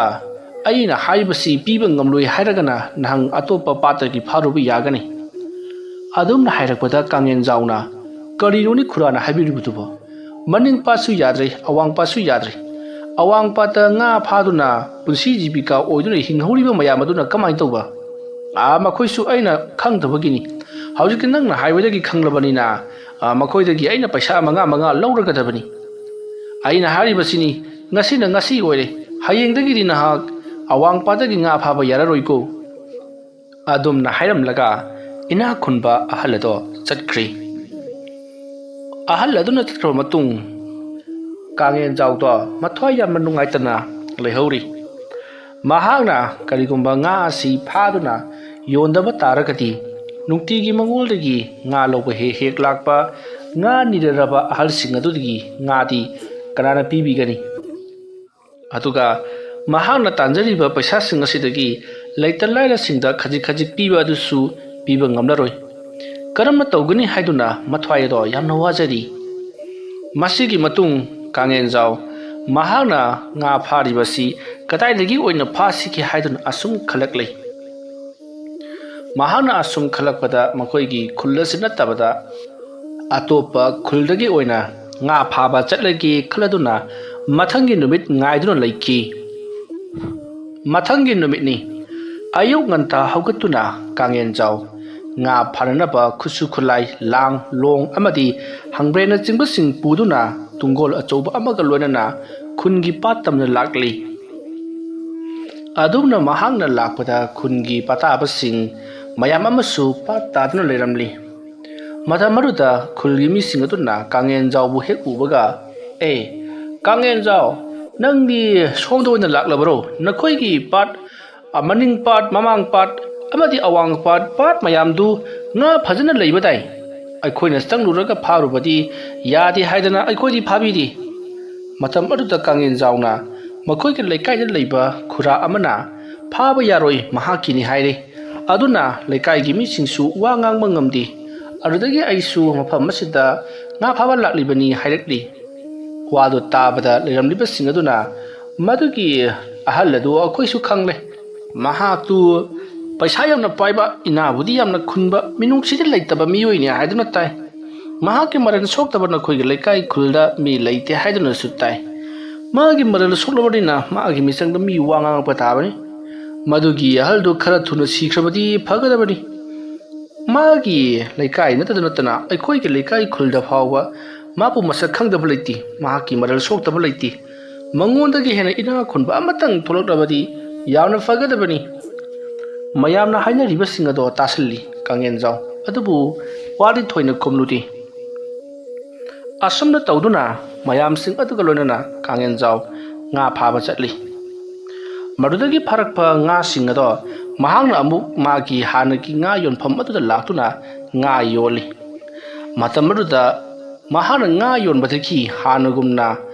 ꯑꯩꯅ ꯍꯥꯏꯔꯤꯕꯁꯤ ꯄꯤꯕ ꯉꯝꯂꯣꯏ ꯍꯥꯏꯔꯒꯅ ꯅꯍꯥꯛ ꯑꯇꯣꯞꯄ ꯄꯥꯠꯇꯒꯤ ꯐꯥꯔꯨꯕ ꯌꯥꯒꯅꯤ ꯑꯗꯨꯝꯅ ꯍꯥꯏꯔꯛꯄꯗ ꯀꯥꯡꯉꯦꯟꯖꯥꯎꯅ ꯀꯔꯤꯅꯣꯅꯤ ꯈꯨꯔꯥꯅ ꯍꯥꯏꯕꯤꯔꯤꯕꯗꯨꯕꯣ ꯃꯅꯤꯡ ꯄꯥꯠꯁꯨ ꯌꯥꯗ꯭ꯔꯦ ꯑꯋꯥꯡ ꯄꯥꯠꯁꯨ ꯌꯥꯗ꯭ꯔꯦ ꯑꯋꯥꯡ ꯄꯥꯠꯇ ꯉꯥ ꯐꯥꯗꯨꯅ ꯄꯨꯟꯁꯤ ꯖꯤꯕꯤꯀꯥ ꯑꯣꯏꯗꯨꯅ ꯍꯤꯡꯍꯧꯔꯤꯕ ꯃꯌꯥꯝ ꯑꯗꯨꯅ ꯀꯃꯥꯏꯅ ꯇꯧꯕ ꯃꯈꯣꯏꯁꯨ ꯑꯩꯅ ꯈꯪꯗꯕꯒꯤꯅꯤ ꯍꯧꯖꯤꯛꯇꯤ ꯅꯪꯅ ꯍꯥꯏꯕꯗꯒꯤ ꯈꯪꯂꯕꯅꯤ나 ꯃꯈꯣꯏꯗꯒꯤ ꯑꯩꯅ ꯄꯩꯁꯥ ꯃꯉꯥ ꯂꯧꯔꯒꯗꯕꯅꯤ ꯑꯩꯅ ꯍꯥꯏꯔꯤꯕꯁꯤꯅꯤ ꯉꯁꯤꯅ ꯉꯁꯤ ꯑꯣꯏꯔꯦ ꯍꯌꯦꯡꯗꯒꯤꯗꯤ ꯅꯍꯥꯛ ꯑꯋꯥꯡꯄꯥꯠꯇꯒꯤ ꯉꯥ ꯐꯥꯕ ꯌꯥꯔꯔꯣꯏꯀꯣ ꯑꯗꯨꯝꯅ ꯍꯥꯏꯔꯝꯂꯒ ꯏꯅꯥꯛ ꯈꯨꯟꯕ ꯑꯍꯜ ꯑꯗꯣ ꯆꯠꯈ꯭ꯔꯤ ꯑꯍꯜ ꯑꯗꯨꯅ ꯆꯠꯈ꯭ꯔꯕ ꯃꯇꯨꯡ ꯀꯥꯡꯉꯦꯟꯖꯥꯎꯗꯣ ꯃꯊ꯭ꯋꯥꯏ ꯌꯥꯝꯅ ꯅꯨꯡꯉꯥꯏꯇꯅ ꯂꯩꯍꯧꯔꯤ ꯃꯍꯥꯛꯅ ꯀꯔꯤꯒꯨꯝꯕ ꯉꯥ ꯑꯁꯤ ꯐꯥꯗꯨꯅ ꯌꯣꯟꯗꯕ ꯇꯥꯔꯒꯗꯤ ꯅꯨꯡꯇꯤꯒꯤ ꯃꯉꯣꯟꯗꯒꯤ ꯉꯥ ꯂꯧꯕ ꯍꯦꯛ ꯂꯥꯛꯄ ꯉꯥ ꯅꯤꯔꯔꯕ ꯑꯍꯜꯁꯤꯡ ꯑꯗꯨꯗꯒꯤ ꯉꯥꯗꯤ ꯀꯅꯥꯅ ꯄꯤꯕꯤꯒꯅꯤ ꯑꯗꯨꯒ ꯃꯍꯥꯛꯅ ꯇꯥꯟꯖꯔꯤꯕ ꯄꯩꯁꯥꯁꯤꯡ ꯑꯁꯤꯗꯒꯤ ꯂꯩꯇ ꯂꯥꯏꯔꯁꯤꯡꯗ ꯈꯖꯤꯛ ꯄꯤꯕ ꯑꯗꯨꯁꯨ ꯄꯤꯕ ꯉꯝꯂꯔꯣꯏ ꯀꯔꯝꯅ ꯇꯧꯒꯅꯤ ꯍꯥꯏꯗꯨꯅ ꯃꯊ꯭ꯋꯥꯏ ꯑꯗꯣ ꯌꯥꯝꯅ ꯋꯥꯖꯔꯤ ꯃꯁꯤꯒꯤ ꯃꯇꯨꯡ ꯀꯥꯡꯉꯦꯟꯖꯥꯎ ꯃꯍꯥꯛꯅ ꯉꯥ ꯐꯥꯔꯤꯕꯁꯤ ꯀꯗꯥꯏꯗꯒꯤ ꯑꯣꯏꯅ ꯐꯥꯁꯤꯒꯦ ꯍꯥꯏꯗꯨꯅ ꯑꯁꯨꯝ ꯈꯜꯂꯛꯂꯤ ꯃꯍꯥꯛꯅ ꯑꯁꯨꯝ ꯈꯜꯂꯛꯄꯗ ꯃꯈꯣꯏꯒꯤ ꯈꯨꯜ ꯑꯁꯤ ꯅꯠꯇꯕꯗ ꯑꯇꯣꯞꯄ ꯈꯨꯜꯗꯒꯤ ꯑꯣꯏꯅ ꯉꯥ ꯐꯥꯕ ꯆꯠꯂꯒꯦ ꯈꯜꯂꯗꯨꯅ ꯃꯊꯪꯒꯤ ꯅꯨꯃꯤꯠ ꯉꯥꯏꯗꯨꯅ ꯂꯩꯈꯤ ꯃꯊꯪꯒꯤ ꯅꯨꯃꯤꯠꯅꯤ ꯑꯌꯨꯛ ꯉꯟꯇꯥ ꯍꯧꯒꯠꯇꯨꯅ ꯀꯥꯡꯉꯦꯟꯖꯥꯎ ꯉꯥ ꯐꯥꯅꯅꯕ ꯈꯨꯠꯁꯨ ꯈꯨꯠꯂꯥꯏ ꯂꯥꯡ ꯂꯣꯡ ꯑꯃꯗꯤ ꯍꯪꯕ꯭ꯔꯦꯅꯆꯤꯡꯕꯁꯤꯡ ꯄꯨꯗꯨꯅ ꯇꯨꯡꯒꯣꯜ ꯑꯆꯧꯕ ꯑꯃꯒ ꯂꯣꯏꯅꯅ ꯈꯨꯟꯒꯤ ꯄꯥꯠ ꯇꯝꯅ ꯂꯥꯛꯂꯤ ꯑꯗꯨꯝꯅ ꯃꯍꯥꯛꯅ ꯂꯥꯛꯄꯗ ꯈꯨꯟꯒꯤ ꯄꯥꯇꯥꯕꯁꯤꯡ ꯃꯌꯥꯝ ꯑꯃꯁꯨ ꯄꯥꯠ ꯇꯥꯗꯨꯅ ꯂꯩꯔꯝꯂꯤ ꯃꯇꯝ ꯑꯗꯨꯗ ꯈꯨꯜꯒꯤ ꯃꯤꯁꯤꯡ ꯑꯗꯨꯅ ꯀꯥꯡꯉꯦꯟꯖꯥꯎꯕꯨ ꯍꯦꯛ ꯎꯕꯒ ꯀꯥꯡꯉꯦꯟꯖꯥꯎ ꯅꯪꯗꯤ ꯁꯣꯝꯗ ꯑꯣꯏꯅ ꯂꯥꯛꯂꯕꯔꯣ ꯅꯈꯣꯏꯒꯤ ꯄꯥꯠ ꯃꯅꯤꯡ ꯄꯥꯠ ꯃꯃꯥꯡ ꯄꯥꯠ ꯑꯃꯗꯤ ꯑꯋꯥꯡ ꯄꯥꯠ ꯃꯌꯥꯝꯗꯨ ꯉꯥ ꯐꯖꯅ ꯂꯩꯕꯗꯥꯏ ꯑꯩꯈꯣꯏꯅ ꯆꯪꯂꯨꯔꯒ ꯐꯥꯔꯨꯕꯗꯤ ꯌꯥꯗꯦ ꯍꯥꯏꯗꯅ ꯑꯩꯈꯣꯏꯗꯤ ꯐꯥꯕꯤꯗꯦ ꯃꯇꯝ ꯑꯗꯨꯗ ꯀꯥꯡꯉꯦꯟꯖꯥꯎꯅ ꯃꯈꯣꯏꯒꯤ ꯂꯩꯀꯥꯏꯗ ꯂꯩꯕ ꯈꯨꯔꯥ ꯑꯃꯅ ꯐꯥꯕ ꯌꯥꯔꯣꯏ ꯃꯍꯥꯛꯀꯤꯅꯤ ꯍꯥꯏꯔꯦ ꯑꯗꯨꯅ ꯂꯩꯀꯥꯏꯒꯤ ꯃꯤꯁꯤꯡꯁꯨ ꯋꯥ ꯉꯥꯡꯕ ꯉꯝꯗꯦ ꯑꯗꯨꯗꯒꯤ ꯑꯩꯁꯨ ꯃꯐꯝ ꯑꯁꯤꯗ ꯉꯥ ꯐꯥꯕ ꯂꯥꯛꯂꯤꯕꯅꯤ ꯍꯥꯏꯔꯛꯂꯤ ꯋꯥꯗꯨ ꯇꯥꯕꯗ ꯂꯩꯔꯝꯂꯤꯕꯁꯤꯡ ꯑꯗꯨꯅ ꯃꯗꯨꯒꯤ ꯑꯍꯜ ꯑꯗꯨ ꯑꯩꯈꯣꯏꯁꯨ ꯈꯪꯂꯦ ꯃꯍꯥꯛꯇꯨ ꯄꯩꯁꯥ ꯌꯥꯝꯅ ꯄꯥꯏꯕ ꯏꯅꯥꯕꯨꯗꯤ ꯌꯥꯝꯅ ꯈꯨꯟꯕ ꯃꯤꯅꯨꯡꯁꯤꯗꯤ ꯂꯩꯇꯕ ꯃꯤꯑꯣꯏꯅꯤ ꯍꯥꯏꯗꯨꯅ ꯇꯥꯏ ꯃꯍꯥꯛꯀꯤ ꯃꯔꯟ ꯁꯣꯛꯇꯕ ꯅꯈꯣꯏꯒꯤ ꯂꯩꯀꯥꯏ ꯈꯨꯜꯗ ꯃꯤ ꯂꯩꯇꯦ ꯍꯥꯏꯗꯨꯅꯁꯨ ꯇꯥꯏ꯫ ꯃꯥꯒꯤ ꯃꯔꯟ ꯁꯣꯛꯂꯕꯅꯤꯅ ꯃꯥꯒꯤ ꯃꯤꯆꯪꯗ ꯃꯤ ꯋꯥ ꯉꯥꯡꯉꯛꯄ ꯇꯥꯕꯅꯤ꯫ ꯃꯗꯨꯒꯤ ꯑꯍꯜꯗꯨ ꯈꯔ ꯊꯨꯅ ꯁꯤꯈ꯭ꯔꯕꯗꯤ ꯐꯒꯗꯕꯅꯤ꯫ ꯃꯥꯒꯤ ꯂꯩꯀꯥꯏ ꯅꯠꯇꯅ ꯑꯩꯈꯣꯏꯒꯤ ꯂꯩꯀꯥꯏ ꯈꯨꯜꯗ ꯐꯥꯎꯕ ꯃꯥꯕꯨ ꯃꯁꯛ ꯈꯪꯗꯕ ꯂꯩꯇꯦ, ꯃꯍꯥꯛꯀꯤ ꯃꯔꯜ ꯁꯣꯛꯇꯕ ꯂꯩꯇꯦ꯫ ꯃꯉꯣꯟꯗꯒꯤ ꯍꯦꯟꯅ ꯏꯅꯥꯛ ꯈꯨꯟꯕ ꯑꯃꯇꯪ ꯊꯣꯛꯂꯛꯂꯕꯗꯤ ꯌꯥꯝꯅ ꯐꯒꯗꯕꯅꯤ꯫ ꯃꯌꯥꯝꯅ ꯍꯥꯏꯅꯔꯤꯕꯁꯤꯡ ꯑꯗꯣ ꯇꯥꯁꯤꯜꯂꯤ ꯀꯥꯡꯉꯦꯟꯖꯥꯎ, ꯑꯗꯨꯕꯨ ꯋꯥꯗꯤ ꯊꯣꯏꯅ ꯈꯨꯝꯂꯨꯗꯦ꯫ ꯑꯁꯨꯝꯅ ꯇꯧꯗꯨꯅ ꯃꯌꯥꯝꯁꯤꯡ ꯑꯗꯨꯒ ꯂꯣꯏꯅꯅ ꯀꯥꯡꯉꯦꯟꯖꯥꯎ ꯉꯥ ꯐꯥꯕ ꯆꯠꯂꯤ꯫ ꯃꯗꯨꯗꯒꯤ ꯐꯥꯔꯛꯄ ꯉꯥꯁꯤꯡ ꯑꯗꯣ ꯃꯍꯥꯛꯅ ꯑꯃꯨꯛ ꯃꯥꯒꯤ ꯍꯥꯟꯅꯒꯤ ꯉꯥ ꯌꯣꯟꯐꯝ ꯑꯗꯨꯗ ꯂꯥꯛꯇꯨꯅ ꯉꯥ ꯌꯣꯜꯂꯤ꯫ ꯃꯇꯝ ꯑꯗꯨꯗ ꯃꯍꯥꯛꯅ ꯉꯥ ꯌꯣꯟꯕꯗꯒꯤ ꯍꯥꯟꯅꯒꯨꯝꯅ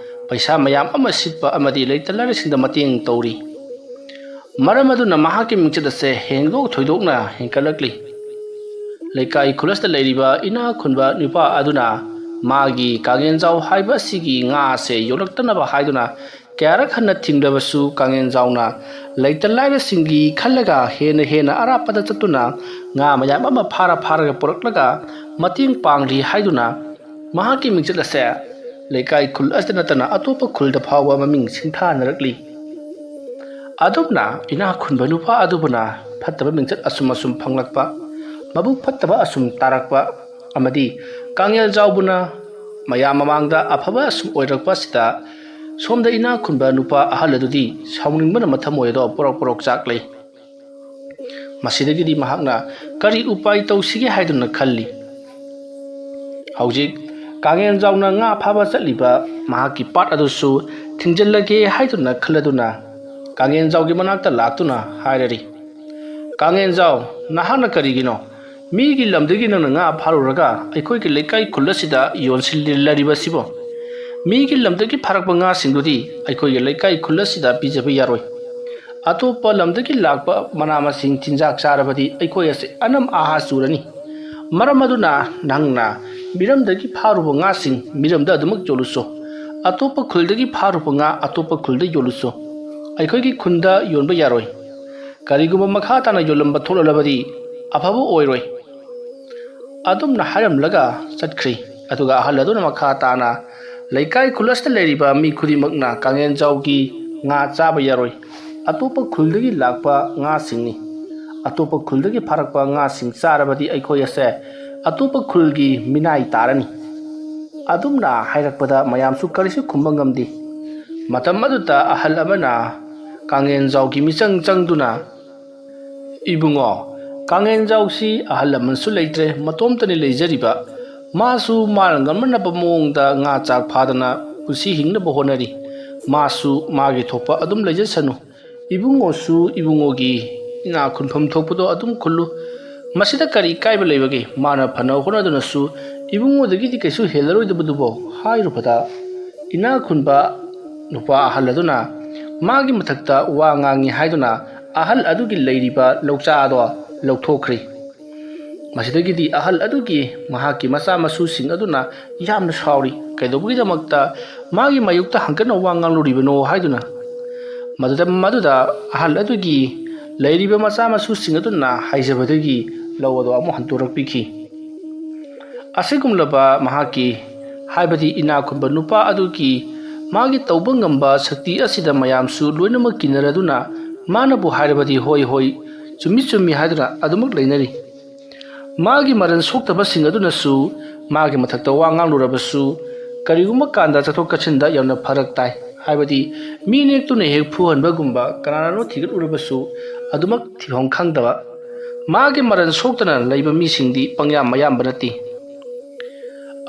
ꯄꯩꯁꯥ ꯃꯌꯥꯝ ꯑꯃ ꯁꯤꯠꯄ ꯑꯃꯗꯤ ꯂꯩꯇ ꯂꯥꯏꯔꯁꯤꯡꯗ ꯃꯇꯦꯡ ꯇꯧꯔꯤ꯫ ꯃꯔꯝ ꯑꯗꯨꯅ ꯃꯍꯥꯛꯀꯤ ꯃꯤꯡꯆꯠ ꯑꯁꯤ ꯍꯦꯟꯗꯣꯛ ꯊꯣꯏꯗꯣꯛꯅ ꯍꯦꯟꯒꯠꯂꯛꯂꯤ꯫ ꯂꯩꯀꯥꯏ ꯈꯨꯜ ꯑꯁꯤꯗ ꯂꯩꯔꯤꯕ ꯏꯅꯥꯛ ꯈꯨꯟꯕ ꯅꯨꯄꯥ ꯑꯗꯨꯅ ꯃꯥꯒꯤ ꯀꯥꯡꯉꯦꯟꯖꯥꯎ ꯍꯥꯏꯕ ꯑꯁꯤꯒꯤ ꯉꯥ ꯑꯁꯤ ꯌꯣꯜꯂꯛꯇꯅꯕ ꯍꯥꯏꯗꯨꯅ ꯀꯌꯥꯔꯛ ꯍꯟꯅ ꯊꯤꯡꯂꯕꯁꯨ ꯀꯥꯡꯉꯦꯟꯖꯥꯎꯅ ꯂꯩꯇ ꯂꯥꯏꯔꯁꯤꯡꯒꯤ ꯈꯜꯂꯒ ꯍꯦꯟꯅ ꯑꯔꯥꯞꯄꯗ ꯆꯠꯇꯨꯅ ꯉꯥ ꯃꯌꯥꯝ ꯑꯃ ꯐꯥꯔꯒ ꯄꯨꯔꯛꯂꯒ ꯃꯇꯦꯡ ꯄꯥꯡꯂꯤ ꯍꯥꯏꯗꯨꯅ ꯃꯍꯥꯛꯀꯤ ꯃꯤꯡꯆꯠ ꯑꯁꯤ ꯂꯩꯀꯥꯏ ꯈꯨꯜ ꯑꯁꯤꯗ ꯅꯠꯇꯅ ꯑꯇꯣꯞꯄ ꯈꯨꯜꯗ ꯐꯥꯎꯕ ꯃꯃꯤꯡ ꯁꯤꯡꯊꯥꯅꯔꯛꯂꯤ꯫ ꯑꯗꯨꯝꯅ ꯏꯅꯥꯛ ꯈꯨꯟꯕ ꯅꯨꯄꯥ ꯑꯗꯨꯕꯨꯅ ꯐꯠꯇꯕ ꯃꯤꯡꯆꯠ ꯑꯁꯨꯝ ꯐꯪꯂꯛꯄ, ꯃꯕꯨꯛ ꯐꯠꯇꯕ ꯑꯁꯨꯝ ꯇꯥꯔꯛꯄ, ꯑꯃꯗꯤ ꯀꯥꯡꯉꯦꯟꯖꯥꯎꯕꯨꯅ ꯃꯌꯥꯝ ꯃꯃꯥꯡꯗ ꯑꯐꯕ ꯑꯁꯨꯝ ꯑꯣꯏꯔꯛꯄ ꯑꯁꯤꯗ ꯁꯣꯝꯗ ꯏꯅꯥꯛ ꯈꯨꯟꯕ ꯅꯨꯄꯥ ꯑꯍꯜ ꯑꯗꯨꯗꯤ ꯁꯥꯎꯅꯤꯡꯕꯅ ꯃꯊꯃꯣꯏ ꯑꯗꯣ ꯄꯣꯔꯣꯛ ꯆꯥꯛꯂꯩ꯫ ꯃꯁꯤꯗꯒꯤꯗꯤ ꯃꯍꯥꯛꯅ ꯀꯔꯤ ꯎꯄꯥꯏ ꯇꯧꯁꯤꯒꯦ ꯍꯥꯏꯗꯨꯅ ꯈꯜꯂꯤ꯫ ꯍꯧꯖꯤꯛ ꯀꯥꯡꯉꯦꯟꯖꯥꯎꯅ ꯉꯥ ꯐꯥꯕ ꯆꯠꯂꯤꯕ ꯃꯍꯥꯛꯀꯤ ꯄꯥꯠ ꯑꯗꯨꯁꯨ ꯊꯤꯡꯖꯤꯜꯂꯒꯦ ꯍꯥꯏꯗꯨꯅ ꯈꯜꯂꯗꯨꯅ ꯀꯥꯡꯉꯦꯟꯖꯥꯎꯒꯤ ꯃꯅꯥꯛꯇ ꯂꯥꯛꯇꯨꯅ ꯍꯥꯏꯔꯔꯤ, ꯀꯥꯡꯉꯦꯟꯖꯥꯎ, ꯅꯍꯥꯛꯅ ꯀꯔꯤꯒꯤꯅꯣ ꯃꯤꯒꯤ ꯂꯝꯗꯒꯤ ꯅꯪꯅ ꯉꯥ ꯐꯥꯔꯨꯔꯒ ꯑꯩꯈꯣꯏꯒꯤ ꯂꯩꯀꯥꯏ ꯈꯨꯜ ꯑꯁꯤꯗ ꯌꯣꯟꯁꯤꯜꯂꯔꯤꯕꯁꯤꯕꯣ? ꯃꯤꯒꯤ ꯂꯝꯗꯒꯤ ꯐꯥꯔꯛꯄ ꯉꯥꯁꯤꯡꯗꯨꯗꯤ ꯑꯩꯈꯣꯏꯒꯤ ꯂꯩꯀꯥꯏ ꯈꯨꯜ ꯑꯁꯤꯗ ꯄꯤꯖꯕ ꯌꯥꯔꯣꯏ꯫ ꯑꯇꯣꯞꯄ ꯂꯝꯗꯒꯤ ꯂꯥꯛꯄ ꯃꯅꯥ ꯃꯁꯤꯡ ꯆꯤꯟꯖꯥꯛ ꯆꯥꯔꯕꯗꯤ ꯑꯩꯈꯣꯏ ꯑꯁꯤ ꯑꯅꯝ ꯑꯥꯍꯥ ꯆꯨꯔꯅꯤ꯫ ꯃꯔꯝ ꯑꯗꯨꯅ ꯅꯪꯅ ꯃꯤꯔꯝꯗꯒꯤ ꯐꯥꯔꯨꯕ ꯉꯥꯁꯤꯡ ꯃꯤꯔꯝꯗ ꯑꯗꯨꯃꯛ ꯌꯣꯜꯂꯨꯆꯣ, ꯑꯇꯣꯞꯄ ꯈꯨꯜꯗꯒꯤ ꯐꯥꯔꯨꯕ ꯉꯥ ꯑꯇꯣꯞꯄ ꯈꯨꯜꯗ ꯌꯣꯜꯂꯨꯆꯣ, ꯑꯩꯈꯣꯏꯒꯤ ꯈꯨꯟꯗ ꯌꯣꯟꯕ ꯌꯥꯔꯣꯏ꯫ ꯀꯔꯤꯒꯨꯝꯕ ꯃꯈꯥ ꯇꯥꯅ ꯌꯣꯜꯂꯝꯕ ꯊꯣꯛꯂꯕꯗꯤ ꯑꯐꯕ ꯑꯣꯏꯔꯣꯏ꯫ ꯑꯗꯨꯝꯅ ꯍꯥꯏꯔꯝꯂꯒ ꯆꯠꯈ꯭ꯔꯤ꯫ ꯑꯗꯨꯒ ꯑꯍꯜ ꯑꯗꯨꯅ ꯃꯈꯥ ꯇꯥꯅ ꯂꯩꯀꯥꯏ ꯈꯨꯜ ꯑꯁꯤꯗ ꯂꯩꯔꯤꯕ ꯃꯤ ꯈꯨꯗꯤꯡꯃꯛꯅ ꯀꯥꯡꯉꯦꯟꯖꯥꯎꯒꯤ ꯉꯥ ꯆꯥꯕ ꯌꯥꯔꯣꯏ, ꯑꯇꯣꯞꯄ ꯈꯨꯜꯗꯒꯤ ꯂꯥꯛꯄ ꯉꯥꯁꯤꯡꯅꯤ꯫ ꯑꯇꯣꯞꯄ ꯈꯨꯜꯗꯒꯤ ꯐꯥꯔꯛꯄ ꯉꯥꯁꯤꯡ ꯆꯥꯔꯕꯗꯤ ꯑꯩꯈꯣꯏ ꯑꯁꯦ ꯑꯇꯣꯞꯄ ꯈꯨꯜꯒꯤ ꯃꯤꯅꯥꯏ ꯇꯥꯔꯅꯤ꯫ ꯑꯗꯨꯝꯅ ꯍꯥꯏꯔꯛꯄꯗ ꯃꯌꯥꯝꯁꯨ ꯀꯔꯤꯁꯨ ꯈꯨꯝꯕ ꯉꯝꯗꯦ꯫ ꯃꯇꯝ ꯑꯗꯨꯗ ꯑꯍꯜ ꯑꯃꯅ ꯀꯥꯡꯉꯦꯟꯖꯥꯎꯒꯤ ꯃꯤꯆꯪ ꯆꯪꯗꯨꯅ, ꯏꯕꯨꯡꯉꯣ, ꯀꯥꯡꯉꯦꯟꯖꯥꯎꯁꯤ ꯑꯍꯜ ꯂꯃꯟꯁꯨ ꯂꯩꯇ꯭ꯔꯦ, ꯃꯇꯣꯝꯇꯅꯤ ꯂꯩꯖꯔꯤꯕ꯫ ꯃꯥꯁꯨ ꯃꯥꯅ ꯉꯝꯅꯕ ꯃꯑꯣꯡꯗ ꯉꯥ ꯆꯥꯛ ꯐꯥꯗꯅ ꯄꯨꯟꯁꯤ ꯍꯤꯡꯅꯕ ꯍꯣꯠꯅꯔꯤ꯫ ꯃꯥꯁꯨ ꯃꯥꯒꯤ ꯊꯣꯛꯄ ꯑꯗꯨꯝ ꯂꯩꯖꯁꯅꯨ, ꯏꯕꯨꯡꯉꯣꯁꯨ ꯏꯕꯨꯡꯉꯣꯒꯤ ꯏꯅꯥꯛ ꯈꯨꯟꯐꯝ ꯊꯣꯛꯄꯗꯣ ꯑꯗꯨꯝ ꯈꯨꯜꯂꯨ, ꯃꯁꯤꯗ ꯀꯔꯤ ꯏꯀꯥꯏꯕ ꯂꯩꯕꯒꯦ? ꯃꯥꯅ ꯐꯅ ꯍꯣꯠꯅꯗꯨꯅꯁꯨ ꯏꯕꯨꯡꯉꯣꯗꯒꯤꯗꯤ ꯀꯩꯁꯨ ꯍꯦꯜꯂꯔꯣꯏꯗꯕꯗꯨꯕꯣ ꯍꯥꯏꯔꯨꯕꯗ ꯏꯅꯥꯛ ꯈꯨꯟꯕ ꯅꯨꯄꯥ ꯑꯍꯜ ꯑꯗꯨꯅ ꯃꯥꯒꯤ ꯃꯊꯛꯇ ꯋꯥ ꯉꯥꯡꯉꯤ ꯍꯥꯏꯗꯨꯅ ꯑꯍꯜ ꯑꯗꯨꯒꯤ ꯂꯩꯔꯤꯕ ꯂꯧꯆꯥꯗꯣ ꯂꯧꯊꯣꯛꯈ꯭ꯔꯤ꯫ ꯃꯁꯤꯗꯒꯤꯗꯤ ꯑꯍꯜ ꯑꯗꯨꯒꯤ ꯃꯍꯥꯛꯀꯤ ꯃꯆꯥ ꯃꯁꯨꯁꯤꯡ ꯑꯗꯨꯅ ꯌꯥꯝꯅ ꯁꯥꯎꯔꯤ꯫ ꯀꯩꯗꯧꯕꯒꯤꯗꯃꯛꯇ ꯃꯥꯒꯤ ꯃꯥꯌꯣꯛꯇ ꯍꯪꯀꯠꯅ ꯋꯥ ꯉꯥꯡꯂꯨꯔꯤꯕꯅꯣ ꯍꯥꯏꯗꯨꯅ꯫ ꯃꯗꯨꯗ ꯑꯍꯜ ꯑꯗꯨꯒꯤ ꯂꯩꯔꯤꯕ ꯃꯆꯥ ꯃꯁꯨꯁꯤꯡ ꯑꯗꯨꯅ ꯍꯥꯏꯖꯕꯗꯒꯤ ꯂꯧ ꯑꯗꯨ ꯑꯃꯨꯛ ꯍꯟꯇꯣꯔꯛꯄꯤꯈꯤ꯫ ꯑꯁꯤꯒꯨꯝꯂꯕ ꯃꯍꯥꯛꯀꯤ ꯍꯥꯏꯕꯗꯤ ꯏꯅꯥꯛ ꯈꯨꯟꯕ ꯅꯨꯄꯥ ꯑꯗꯨꯒꯤ ꯃꯥꯒꯤ ꯇꯧꯕ ꯉꯝꯕ ꯁꯛꯇꯤ ꯑꯁꯤꯗ ꯃꯌꯥꯝꯁꯨ ꯂꯣꯏꯅꯃꯛ ꯀꯤꯅꯔꯗꯨꯅ ꯃꯥꯅꯕꯨ ꯍꯥꯏꯔꯕꯗꯤ ꯍꯣꯏ ꯆꯨꯝꯃꯤ ꯍꯥꯏꯗꯨꯅ ꯑꯗꯨꯃꯛ ꯂꯩꯅꯔꯤ꯫ ꯃꯥꯒꯤ ꯃꯔꯟ ꯁꯣꯛꯇꯕꯁꯤꯡ ꯑꯗꯨꯅꯁꯨ ꯃꯥꯒꯤ ꯃꯊꯛꯇ ꯋꯥ ꯉꯥꯡꯂꯨꯔꯕꯁꯨ ꯀꯔꯤꯒꯨꯝꯕ ꯀꯥꯟꯗ ꯆꯠꯊꯣꯛ ꯆꯠꯁꯤꯟꯗ ꯌꯥꯝꯅ ꯐꯔꯛ ꯇꯥꯏ꯫ ꯍꯥꯏꯕꯗꯤ ꯃꯤ ꯅꯦꯛꯇꯨꯅ ꯍꯦꯛ ꯐꯨꯍꯟꯕꯒꯨꯝꯕ, ꯀꯅꯥꯅꯅꯣ ꯊꯤꯒꯠꯂꯨꯔꯕꯁꯨ ꯑꯗꯨꯃꯛ ꯊꯤꯐꯝ ꯈꯪꯗꯕ, ꯃꯥꯒꯤ ꯃꯔꯟ ꯁꯣꯛꯇꯅ ꯂꯩꯕ ꯃꯤꯁꯤꯡꯗꯤ ꯃꯌꯥꯝꯕ ꯅꯠꯇꯦ꯫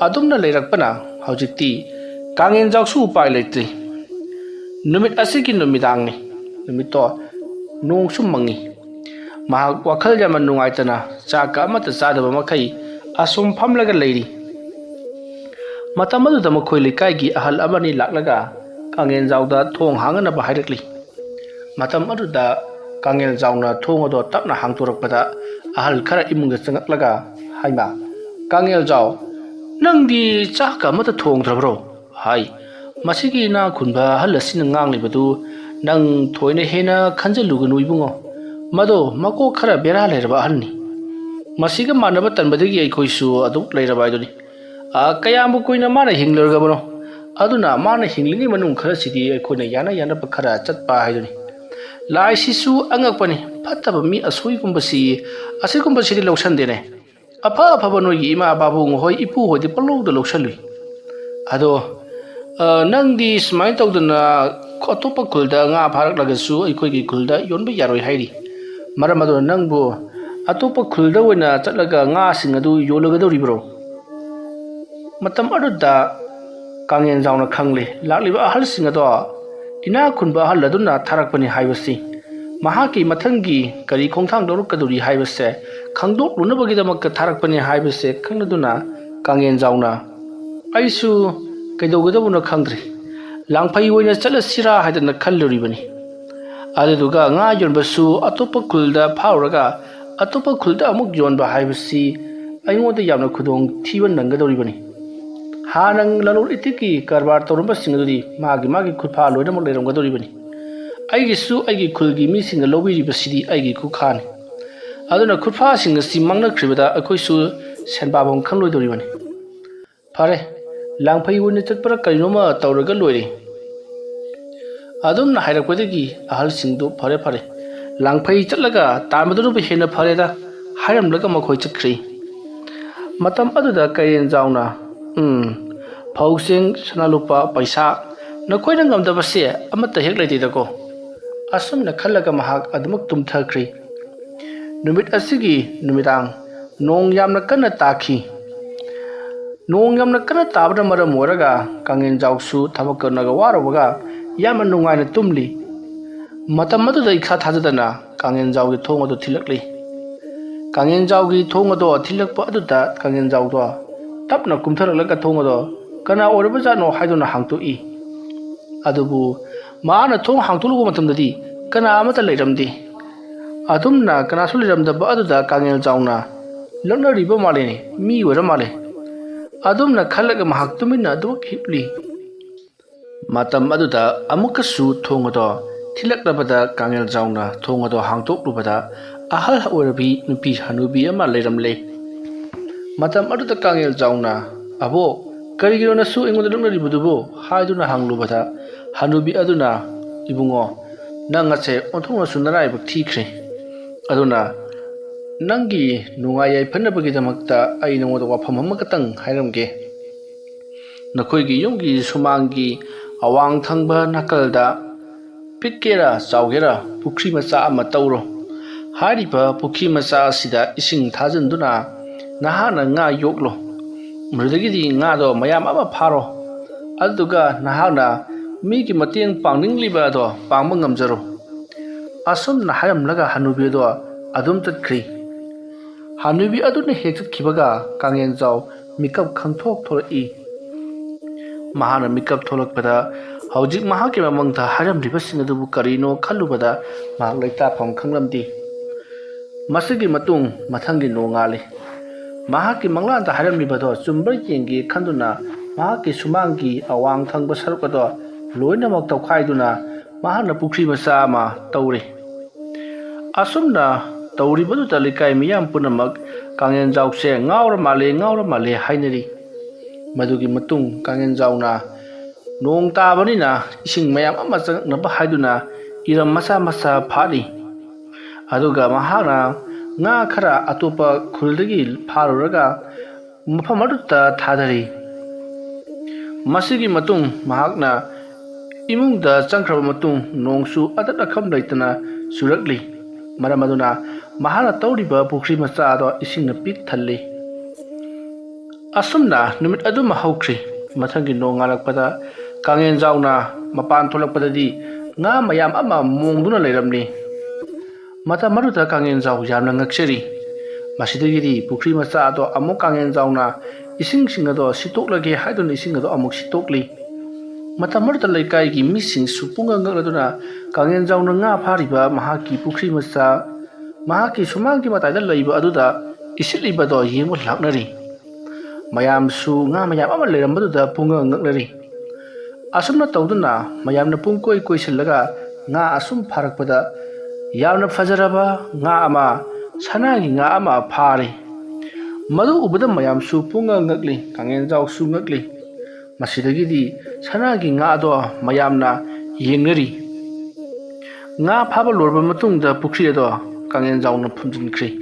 ꯑꯗꯨꯝꯅ ꯂꯩꯔꯛꯄꯅ ꯍꯧꯖꯤꯛꯇꯤ ꯀꯥꯡꯉꯦꯟꯖꯥꯎꯁꯨ ꯎꯄꯥꯏ ꯂꯩꯇ꯭ꯔꯤ꯫ ꯅꯨꯃꯤꯠ ꯑꯁꯤꯒꯤ ꯅꯨꯃꯤꯗꯥꯡꯅꯤ꯫ ꯅꯨꯃꯤꯠꯇꯣ ꯅꯣꯡꯁꯨ ꯃꯪꯉꯤ꯫ ꯃꯍꯥꯛ ꯋꯥꯈꯜ ꯌꯥꯝꯅ ꯅꯨꯡꯉꯥꯏꯇꯅ ꯆꯥꯛꯀ ꯑꯃꯠꯇ ꯆꯥꯗꯕ ꯃꯈꯩ ꯑꯁꯨꯝ ꯐꯝꯂꯒ ꯂꯩꯔꯤ꯫ ꯃꯇꯝ ꯑꯗꯨꯗ ꯃꯈꯣꯏ ꯂꯩꯀꯥꯏꯒꯤ ꯑꯍꯜ ꯑꯃꯅꯤ ꯂꯥꯛꯂꯒ ꯀꯥꯡꯉꯦꯟꯖꯥꯎꯗ ꯊꯣꯡ ꯍꯥꯡꯅꯕ ꯍꯥꯏꯔꯛꯂꯤ꯫ ꯃꯇꯝ ꯑꯗꯨꯗ ꯀꯥꯡꯉꯦꯟꯖꯥꯎꯅ ꯊꯣꯡ ꯑꯗꯣ ꯇꯞꯅ ꯍꯥꯡꯇꯣꯔꯛꯄꯗ ꯑꯍꯜ ꯈꯔ ꯏꯃꯨꯡꯗ ꯆꯪꯉꯛꯂꯒ, ꯍꯩꯃꯥ, ꯀꯥꯡꯉꯦꯟꯖꯥꯎ, ꯅꯪꯗꯤ ꯆꯥꯛꯀ ꯑꯃꯠꯇ ꯊꯣꯡꯗ꯭ꯔꯕ꯭ꯔꯣ? ꯍꯥꯏ, ꯃꯁꯤꯒꯤ ꯏꯅꯥꯛ ꯈꯨꯟꯕ ꯑꯍꯜ ꯑꯁꯤꯅ ꯉꯥꯡꯂꯤꯕꯗꯨ ꯅꯪ ꯊꯣꯏꯅ ꯍꯦꯟꯅ ꯈꯟꯖꯤꯜꯂꯨꯒꯅꯨ ꯏꯕꯨꯡꯉꯣ, ꯃꯗꯣ ꯃꯀꯣꯛ ꯈꯔ ꯕꯦꯔꯥ ꯂꯩꯔꯕ ꯑꯍꯜꯅꯤ꯫ ꯃꯁꯤꯒ ꯃꯥꯟꯅꯕ ꯇꯟꯕꯗꯒꯤ ꯑꯩꯈꯣꯏꯁꯨ ꯑꯗꯨꯝ ꯂꯩꯔꯕ ꯍꯥꯏꯗꯨꯅꯤ꯫ ꯀꯌꯥꯝꯕꯨ ꯀꯨꯏꯅ ꯃꯥꯅ ꯍꯤꯡꯂꯔꯒꯕꯅꯣ ꯑꯗꯨꯅ ꯃꯥꯅ ꯍꯤꯡꯂꯤꯉꯩ ꯃꯅꯨꯡ ꯈꯔꯁꯤꯗꯤ ꯑꯩꯈꯣꯏꯅ ꯌꯥꯅꯕ ꯈꯔ ꯆꯠꯄ ꯍꯥꯏꯗꯨꯅꯤ ꯂꯥꯏꯁꯤꯁꯨ ꯑꯉꯛꯄꯅꯤ ꯐꯠꯇꯕ ꯃꯤ ꯑꯁꯣꯏꯒꯨꯝꯕꯁꯤ ꯑꯁꯤꯒꯨꯝꯕꯁꯤꯗꯤ ꯂꯧꯁꯟꯗꯦꯅꯦ ꯑꯐꯕ ꯅꯣꯏꯒꯤ ꯏꯃꯥ ꯕꯥꯕꯨꯡ ꯍꯣꯏ ꯏꯄꯨ ꯍꯣꯏꯗꯤ ꯄꯪꯂꯧꯗ ꯂꯧꯁꯜꯂꯨꯏ ꯑꯗꯣ ꯅꯪꯗꯤ ꯁꯨꯃꯥꯏꯅ ꯇꯧꯗꯅ ꯑꯇꯣꯞꯄ ꯈꯨꯜꯗ ꯉꯥ ꯐꯥꯔꯛꯂꯒꯁꯨ ꯑꯩꯈꯣꯏꯒꯤ ꯈꯨꯜꯗ ꯌꯣꯟꯕ ꯌꯥꯔꯣꯏ ꯍꯥꯏꯔꯤ ꯃꯔꯝ ꯑꯗꯨꯅ ꯅꯪꯕꯨ ꯑꯇꯣꯞꯄ ꯈꯨꯜꯗ ꯑꯣꯏꯅ ꯆꯠꯂꯒ ꯉꯥꯁꯤꯡ ꯑꯗꯨ ꯌꯣꯜꯂꯒꯗꯧꯔꯤꯕ꯭ꯔꯣ ꯃꯇꯝ ꯑꯗꯨꯗ ꯀꯥꯡꯌꯦꯟꯖꯥꯎꯅ ꯈꯪꯂꯦ ꯂꯥꯛꯂꯤꯕ ꯑꯍꯜꯁꯤꯡ ꯑꯗꯣ ꯏꯅꯥꯛ ꯈꯨꯟꯕ ꯑꯍꯜ ꯑꯗꯨꯅ ꯊꯥꯔꯛꯄꯅꯤ ꯍꯥꯏꯕꯁꯤ ꯃꯍꯥꯛꯀꯤ ꯃꯊꯪꯒꯤ ꯀꯔꯤ ꯈꯣꯡꯊꯥꯡ ꯂꯧꯔꯛꯀꯗꯧꯔꯤ ꯍꯥꯏꯕꯁꯦ ꯈꯪꯗꯣꯛꯂꯨꯅꯕꯒꯤꯗꯃꯛꯇ ꯊꯥꯔꯛꯄꯅꯤ ꯍꯥꯏꯕꯁꯦ ꯈꯪꯂꯗꯨꯅ ꯀꯥꯡꯌꯦꯟꯖꯥꯎꯅ ꯑꯩꯁꯨ ꯀꯩꯗꯧꯒꯗꯕꯅꯣ ꯈꯪꯗ꯭ꯔꯤ ꯂꯥꯡꯐꯩ ꯑꯣꯏꯅ ꯆꯠꯂꯁꯤꯔꯥ ꯍꯥꯏꯗꯅ ꯈꯜꯂꯨꯔꯤꯕꯅꯤ ꯑꯗꯨꯗꯨꯒ ꯉꯥ ꯌꯣꯟꯕꯁꯨ ꯑꯇꯣꯞꯄ ꯈꯨꯜꯗ ꯐꯥꯎꯔꯒ ꯑꯇꯣꯞꯄ ꯈꯨꯜꯗ ꯑꯃꯨꯛ ꯌꯣꯟꯕ ꯍꯥꯏꯕꯁꯤ ꯑꯩꯉꯣꯟꯗ ꯌꯥꯝꯅ ꯈꯨꯗꯣꯡ ꯊꯤꯕ ꯅꯪꯒꯗꯧꯔꯤꯕꯅꯤ ꯍꯥꯟꯅ ꯂꯂꯣꯟ ꯏꯇꯤꯛꯀꯤ ꯀꯔꯕꯥꯔ ꯇꯧꯔꯝꯕꯁꯤꯡ ꯑꯗꯨꯗꯤ ꯃꯥꯒꯤ ꯈꯨꯠꯐꯥ ꯂꯣꯏꯅꯃꯛ ꯂꯩꯔꯝꯒꯗꯧꯔꯤꯕꯅꯤ ꯑꯩꯒꯤꯁꯨ ꯑꯩꯒꯤ ꯈꯨꯜꯒꯤ ꯃꯤꯁꯤꯡꯅ ꯂꯧꯕꯤꯔꯤꯕꯁꯤꯗꯤ ꯑꯩꯒꯤ ꯈꯨꯠꯈꯥꯅꯤ ꯑꯗꯨꯅ ꯈꯨꯠꯐꯥꯁꯤꯡ ꯑꯁꯤ ꯃꯥꯡꯅꯈ꯭ꯔꯤꯕꯗ ꯑꯩꯈꯣꯏꯁꯨ ꯁꯦꯟꯄꯥꯕꯝ ꯈꯪꯂꯣꯏꯗꯧꯔꯤꯕꯅꯤ ꯐꯔꯦ ꯂꯥꯡꯐꯩ ꯑꯣꯏꯅ ꯆꯠꯄꯔ ꯀꯔꯤꯅꯣꯃ ꯇꯧꯔꯒ ꯂꯣꯏꯔꯦ ꯑꯗꯨꯝꯅ ꯍꯥꯏꯔꯛꯄꯗꯒꯤ ꯑꯍꯜꯁꯤꯡꯗꯨ ꯐꯔꯦ ꯂꯥꯡꯐꯩ ꯆꯠꯂꯒ ꯇꯥꯟꯕꯗꯨꯅꯕꯨ ꯍꯦꯟꯅ ꯐꯔꯦꯗ ꯍꯥꯏꯔꯝꯂꯒ ꯃꯈꯣꯏ ꯆꯠꯈ꯭ꯔꯤ ꯃꯇꯝ ꯑꯗꯨꯗ ꯀꯥꯡꯌꯦꯟꯖꯥꯎꯅ ꯐꯧꯁꯤꯡ ꯁꯅꯥ ꯂꯨꯄꯥ ꯄꯩꯁꯥ ꯅꯈꯣꯏꯅ ꯉꯝꯗꯕꯁꯦ ꯑꯃꯠꯇ ꯍꯦꯛ ꯂꯩꯇꯦꯗꯀꯣ ꯑꯁꯨꯝꯅ ꯈꯜꯂꯒ ꯃꯍꯥꯛ ꯑꯗꯨꯃꯛ ꯇꯨꯝꯊꯈ꯭ꯔꯤ ꯅꯨꯃꯤꯠ ꯑꯁꯤꯒꯤ ꯅꯨꯃꯤꯗꯥꯡ ꯅꯣꯡ ꯌꯥꯝꯅ ꯀꯟꯅ ꯇꯥꯈꯤ ꯅꯣꯡ ꯌꯥꯝꯅ ꯀꯟꯅ ꯇꯥꯕꯅ ꯃꯔꯝ ꯑꯣꯏꯔꯒ ꯀꯥꯡꯌꯦꯟꯖꯥꯎꯁꯨ ꯊꯕꯛ ꯀꯟꯅꯒ ꯋꯥꯔꯨꯕꯒ ꯌꯥꯝꯅ ꯅꯨꯡꯉꯥꯏꯅ ꯇꯨꯝꯂꯤ ꯃꯇꯝ ꯑꯗꯨꯗ ꯏꯈꯥ ꯊꯥꯖꯗꯅ ꯀꯥꯡꯌꯦꯟꯖꯥꯎꯒꯤ ꯊꯣꯡ ꯑꯗꯨ ꯊꯤꯜꯂꯛꯂꯤ ꯀꯥꯡꯌꯦꯟꯖꯥꯎꯒꯤ ꯊꯣꯡ ꯑꯗꯨ ꯊꯤꯜꯂꯛꯄ ꯑꯗꯨꯗ ꯀꯥꯡꯌꯦꯟꯖꯥꯎꯗꯣ ꯇꯞꯅ ꯀꯨꯝꯊꯔꯛꯂꯒ ꯊꯣꯡ ꯑꯗꯣ ꯀꯅꯥ ꯑꯣꯏꯔꯕꯖꯥꯠꯅꯣ ꯍꯥꯏꯗꯨꯅ ꯍꯥꯡꯇꯣꯛꯏ ꯑꯗꯨꯕꯨ ꯃꯍꯥꯛꯅ ꯊꯣꯡ ꯍꯥꯡꯇꯣꯛꯂꯨꯕ ꯃꯇꯝꯗꯗꯤ ꯀꯅꯥ ꯑꯃꯠꯇ ꯂꯩꯔꯝꯗꯦ ꯑꯗꯨꯝꯅ ꯀꯅꯥꯁꯨ ꯂꯩꯔꯝꯗꯕ ꯑꯗꯨꯗ ꯀꯥꯡꯌꯦꯟꯖꯥꯎꯅ ꯂꯛꯅꯔꯤꯕ ꯃꯥꯜꯂꯦꯅꯦ ꯃꯤ ꯑꯣꯏꯔ ꯃꯥꯜꯂꯦ ꯑꯗꯨꯝꯅ ꯈꯜꯂꯒ ꯃꯍꯥꯛ ꯇꯨꯃꯤꯟꯅ ꯑꯗꯨꯃꯛ ꯍꯤꯞꯂꯤ ꯃꯇꯝ ꯑꯗꯨꯗ ꯑꯃꯨꯛꯀꯁꯨ ꯊꯣꯡ ꯑꯗꯣ ꯊꯤꯜꯂꯛꯂꯕꯗ ꯀꯥꯡꯌꯦꯟꯖꯥꯎꯅ ꯊꯣꯡ ꯑꯗꯣ ꯍꯥꯡꯇꯣꯛꯂꯨꯕꯗ ꯑꯍꯜ ꯑꯣꯏꯔꯕꯤ ꯅꯨꯄꯤ ꯍꯅꯨꯕꯤ ꯑꯃ ꯂꯩꯔꯝꯂꯦ ꯃꯇꯝ ꯑꯗꯨꯗ ꯀꯥꯡꯌꯦꯟꯖꯥꯎꯅ ꯑꯕꯣꯛ ꯀꯔꯤꯒꯤꯅꯣ ꯅꯁꯨ ꯑꯩꯉꯣꯟꯗ ꯂꯛꯅꯔꯤꯕꯗꯨꯕꯨ ꯍꯥꯏꯗꯨꯅ ꯍꯪꯂꯨꯕꯗ ꯍꯅꯨꯕꯤ ꯑꯗꯨꯅ ꯏꯕꯨꯡꯉꯣ ꯅꯪ ꯑꯁꯦ ꯑꯣꯟꯊꯣꯛꯅꯁꯨ ꯅꯔꯥꯏꯕꯛ ꯊꯤꯈ꯭ꯔꯦ ꯑꯗꯨꯅ ꯅꯪꯒꯤ ꯅꯨꯡꯉꯥꯏ ꯌꯥꯏꯐꯅꯕꯒꯤꯗꯃꯛꯇ ꯑꯩ ꯅꯉꯣꯟꯗ ꯋꯥꯐꯝ ꯑꯃꯈꯛꯇꯪ ꯍꯥꯏꯔꯝꯒꯦ ꯅꯈꯣꯏꯒꯤ ꯌꯨꯝꯒꯤ ꯁꯨꯃꯥꯡꯒꯤ ꯑꯋꯥꯡ ꯊꯪꯕ ꯅꯥꯀꯜꯗ ꯄꯤꯛꯀꯦꯔꯥ ꯆꯥꯎꯒꯦꯔꯥ ꯄꯨꯈ꯭ꯔꯤ ꯃꯆꯥ ꯑꯃ ꯇꯧꯔꯣ ꯍꯥꯏꯔꯤꯕ ꯄꯨꯈ꯭ꯔꯤ ꯃꯆꯥ ꯑꯁꯤꯗ ꯏꯁꯤꯡ ꯊꯥꯖꯤꯟꯗꯨꯅ ꯅꯍꯥꯛꯅ ꯉꯥ ꯌꯣꯛꯂꯣ ꯃꯗꯨꯗꯒꯤꯗꯤ ꯉꯥꯗꯣ ꯃꯌꯥꯝ ꯑꯃ ꯐꯥꯔꯣ ꯑꯗꯨꯒ ꯅꯍꯥꯛꯅ ꯃꯤꯒꯤ ꯃꯇꯦꯡ ꯄꯥꯡꯅꯤꯡꯂꯤꯕ ꯑꯗꯣ ꯄꯥꯡꯕ ꯉꯝꯖꯔꯣ ꯑꯁꯨꯝꯅ ꯍꯥꯏꯔꯝꯂꯒ ꯍꯅꯨꯕꯤ ꯑꯗꯣ ꯑꯗꯨꯝ ꯆꯠꯈ꯭ꯔꯤ ꯍꯅꯨꯕꯤ ꯑꯗꯨꯅ ꯍꯦꯛ ꯆꯠꯈꯤꯕꯒ ꯀꯥꯡꯌꯦꯟꯖꯥꯎ ꯃꯤꯀꯞ ꯈꯪꯊꯣꯛ ꯊꯣꯛꯂꯛꯏ ꯃꯍꯥꯛꯅ ꯃꯤꯀꯞ ꯊꯣꯛꯂꯛꯄꯗ ꯍꯧꯖꯤꯛ ꯃꯍꯥꯛꯀꯤ ꯃꯃꯪꯗ ꯍꯥꯏꯔꯝꯂꯤꯕꯁꯤꯡ ꯑꯗꯨꯕꯨ ꯀꯔꯤꯅꯣ ꯈꯜꯂꯨꯕꯗ ꯃꯍꯥꯛ ꯂꯩꯇꯥꯐꯝ ꯈꯪꯂꯝꯗꯦ ꯃꯁꯤꯒꯤ ꯃꯇꯨꯡ ꯃꯊꯪꯒꯤ ꯅꯣꯡꯉꯥꯜꯂꯤ ꯃꯍꯥꯛꯀꯤ ꯃꯪꯂꯥꯟꯗ ꯍꯥꯏꯔꯝꯂꯤꯕꯗꯣ ꯆꯨꯝꯕ꯭ꯔ ꯌꯦꯡꯒꯦ ꯈꯟꯗꯨꯅ ꯃꯍꯥꯛꯀꯤ ꯁꯨꯃꯥꯡꯒꯤ ꯑꯋꯥꯡ ꯊꯪꯕ ꯁꯔꯨꯛ ꯑꯗꯣ ꯂꯣꯏꯅꯃꯛ ꯇꯧꯈꯥꯏꯗꯨꯅ ꯃꯍꯥꯛꯅ ꯄꯨꯈ꯭ꯔꯤ ꯃꯆꯥ ꯑꯃ ꯇꯧꯔꯦ ꯑꯁꯨꯝꯅ ꯇꯧꯔꯤꯕꯗꯨꯗ ꯂꯩꯀꯥꯏ ꯃꯤꯌꯥꯝ ꯄꯨꯝꯅꯃꯛ ꯀꯥꯡꯌꯦꯟꯖꯥꯎꯁꯦ ꯉꯥꯎꯔ ꯃꯥꯜꯂꯦ ꯍꯥꯏꯅꯔꯤ ꯃꯗꯨꯒꯤ ꯃꯇꯨꯡ ꯀꯥꯡꯌꯦꯟꯖꯥꯎꯅ ꯅꯣꯡ ꯇꯥꯕꯅꯤꯅ ꯏꯁꯤꯡ ꯃꯌꯥꯝ ꯑꯃ ꯆꯪꯉꯛꯅꯕ ꯍꯥꯏꯗꯨꯅ ꯏꯔꯝ ꯃꯆꯥ ꯐꯥꯠꯂꯤ ꯑꯗꯨꯒ ꯃꯍꯥꯛꯅ ꯉꯥ ꯈꯔ ꯑꯇꯣꯞꯄ ꯈꯨꯜꯗꯒꯤ ꯐꯥꯔꯨꯔꯒ ꯃꯐꯝ ꯑꯗꯨꯗ ꯊꯥꯗꯔꯤ ꯃꯁꯤꯒꯤ ꯃꯇꯨꯡ ꯃꯍꯥꯛꯅ ꯏꯃꯨꯡꯗ ꯆꯪꯈ꯭ꯔꯕ ꯃꯇꯨꯡ ꯅꯣꯡꯁꯨ ꯑꯇꯠ ꯑꯈꯝ ꯂꯩꯇꯅ ꯆꯨꯔꯛꯂꯤ ꯃꯔꯝ ꯑꯗꯨꯅ ꯃꯍꯥꯛꯅ ꯇꯧꯔꯤꯕ ꯄꯨꯈ꯭ꯔꯤ ꯃꯆꯥ ꯑꯗꯣ ꯏꯁꯤꯡꯅ ꯄꯤꯛ ꯊꯜꯂꯤ ꯑꯁꯨꯝꯅ ꯅꯨꯃꯤꯠ ꯑꯗꯨꯃ ꯍꯧꯈ꯭ꯔꯤ ꯃꯊꯪꯒꯤ ꯅꯣꯡꯉꯥꯜꯂꯛꯄꯗ ꯀꯥꯡꯌꯦꯟꯖꯥꯎꯅ ꯃꯄꯥꯟ ꯊꯣꯛꯂꯛꯄꯗꯗꯤ ꯉꯥ ꯃꯌꯥꯝ ꯑꯃ ꯃꯣꯡꯗꯨꯅ ꯂꯩꯔꯝꯂꯤ ꯃꯇꯝ ꯑꯗꯨꯗ ꯀꯥꯡꯌꯦꯟꯖꯥꯎ ꯌꯥꯝꯅ ꯉꯛꯆꯔꯤ ꯃꯁꯤꯗꯒꯤꯗꯤ ꯄꯨꯈ꯭ꯔꯤ ꯃꯆꯥ ꯑꯗꯣ ꯑꯃꯨꯛ ꯀꯥꯡꯌꯦꯟꯖꯥꯎꯅ ꯏꯁꯤꯡꯁꯤꯡ ꯑꯗꯣ ꯁꯤꯠꯇꯣꯛꯂꯒꯦ ꯍꯥꯏꯗꯨꯅ ꯏꯁꯤꯡ ꯑꯗꯣ ꯑꯃꯨꯛ ꯁꯤꯠꯇꯣꯛꯂꯤ ꯃꯇꯝ ꯑꯗꯨꯗ ꯂꯩꯀꯥꯏꯒꯤ ꯃꯤꯁꯤꯡꯁꯨ ꯄꯨꯡꯉꯛ ꯉꯛꯂꯗꯨꯅ ꯀꯥꯡꯌꯦꯟꯖꯥꯎꯅ ꯉꯥ ꯐꯥꯔꯤꯕ ꯃꯍꯥꯛꯀꯤ ꯄꯨꯈ꯭ꯔꯤ ꯃꯆꯥ ꯃꯍꯥꯛꯀꯤ ꯁꯨꯃꯥꯡꯒꯤ ꯃꯇꯥꯏꯗ ꯂꯩꯕ ꯑꯗꯨꯗ ꯏꯁꯤꯠꯂꯤꯕꯗꯣ ꯌꯦꯡꯕ ꯂꯥꯛꯅꯔꯤ ꯃꯌꯥꯝꯁꯨ ꯉꯥ ꯃꯌꯥꯝ ꯑꯃ ꯂꯩꯔꯝꯕꯗꯨꯗ ꯄꯨꯡꯉꯛ ꯉꯛꯅꯔꯤ ꯑꯁꯨꯝꯅ ꯇꯧꯗꯨꯅ ꯃꯌꯥꯝꯅ ꯄꯨꯡꯀꯣꯏ ꯀꯣꯏꯁꯤꯜꯂꯒ ꯉꯥ ꯑꯁꯨꯝ ꯐꯥꯔꯛꯄꯗ ꯌꯥꯝꯅ ꯐꯖꯔꯕ ꯉꯥ ꯑꯃ ꯁꯅꯥꯒꯤ ꯉꯥ ꯑꯃ ꯐꯥꯔꯦ Madu ubada mayam su punga ngakli Kangenjao su ngakli masidagidi sanagi nga ado mayamna yengnari nga phaba lorba matungda pukri ado Kangenjao na phumjinkhri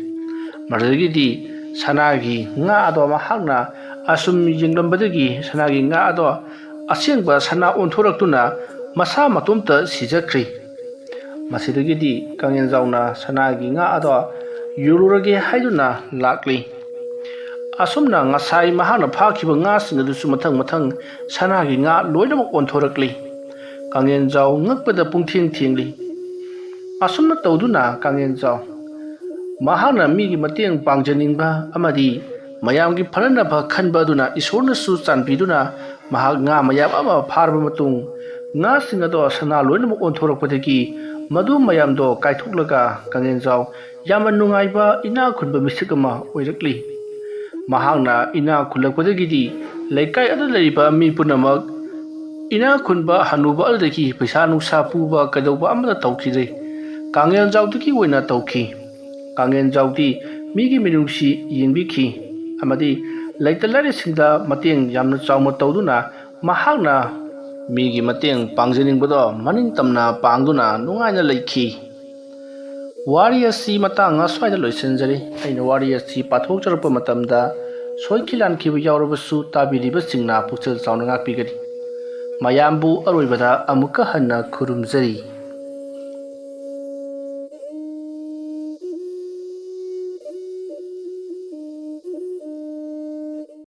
maradagidi sanagi nga ado mahakna asum yenglambadagi sanagi nga ado asengba sana onthoraktuna masa matomta sijakri masidagidi Kangenjao na sanagi nga ado yururage haiduna lakli asumna ngasai mahana phakhiba nga singadusu mathang sanagi nga loinamak onthorakli Kangenjao ngakpada pungthing thingli asumna tawduna Kangenjao mahana migi mateng pangjaningba amadi mayamgi phalanaba khanba duna isorna su chanpiduna mahak nga mayam ama pharba matung nga singado sana loinamak onthorakpadagi madu mayamdo kaithoklaga Kangenjao yamna nungaiba ina khunba misikama oirakli mahangna ina khulakpadagidi laikai ada laiba mi punamak ina khunba hanuba aldaki paisa nungsa puba kadauba amada tawkhidai Kangenjao daki oina tawkhi Kangenjao di migi minungsi yengbikhi amadi laitalari singda mateng yamna chawma tawduna mahangna migi mateng pangjaningbodo maning tamna pangduna nungaina laikhi wari asi matang aswaida loisenjari aina wari asi pathokjarpa matamda soikilan khiba yaurabasu tabiriba singna puchal chauna ngakpigari mayambu aroibada amuka hanna khurumjari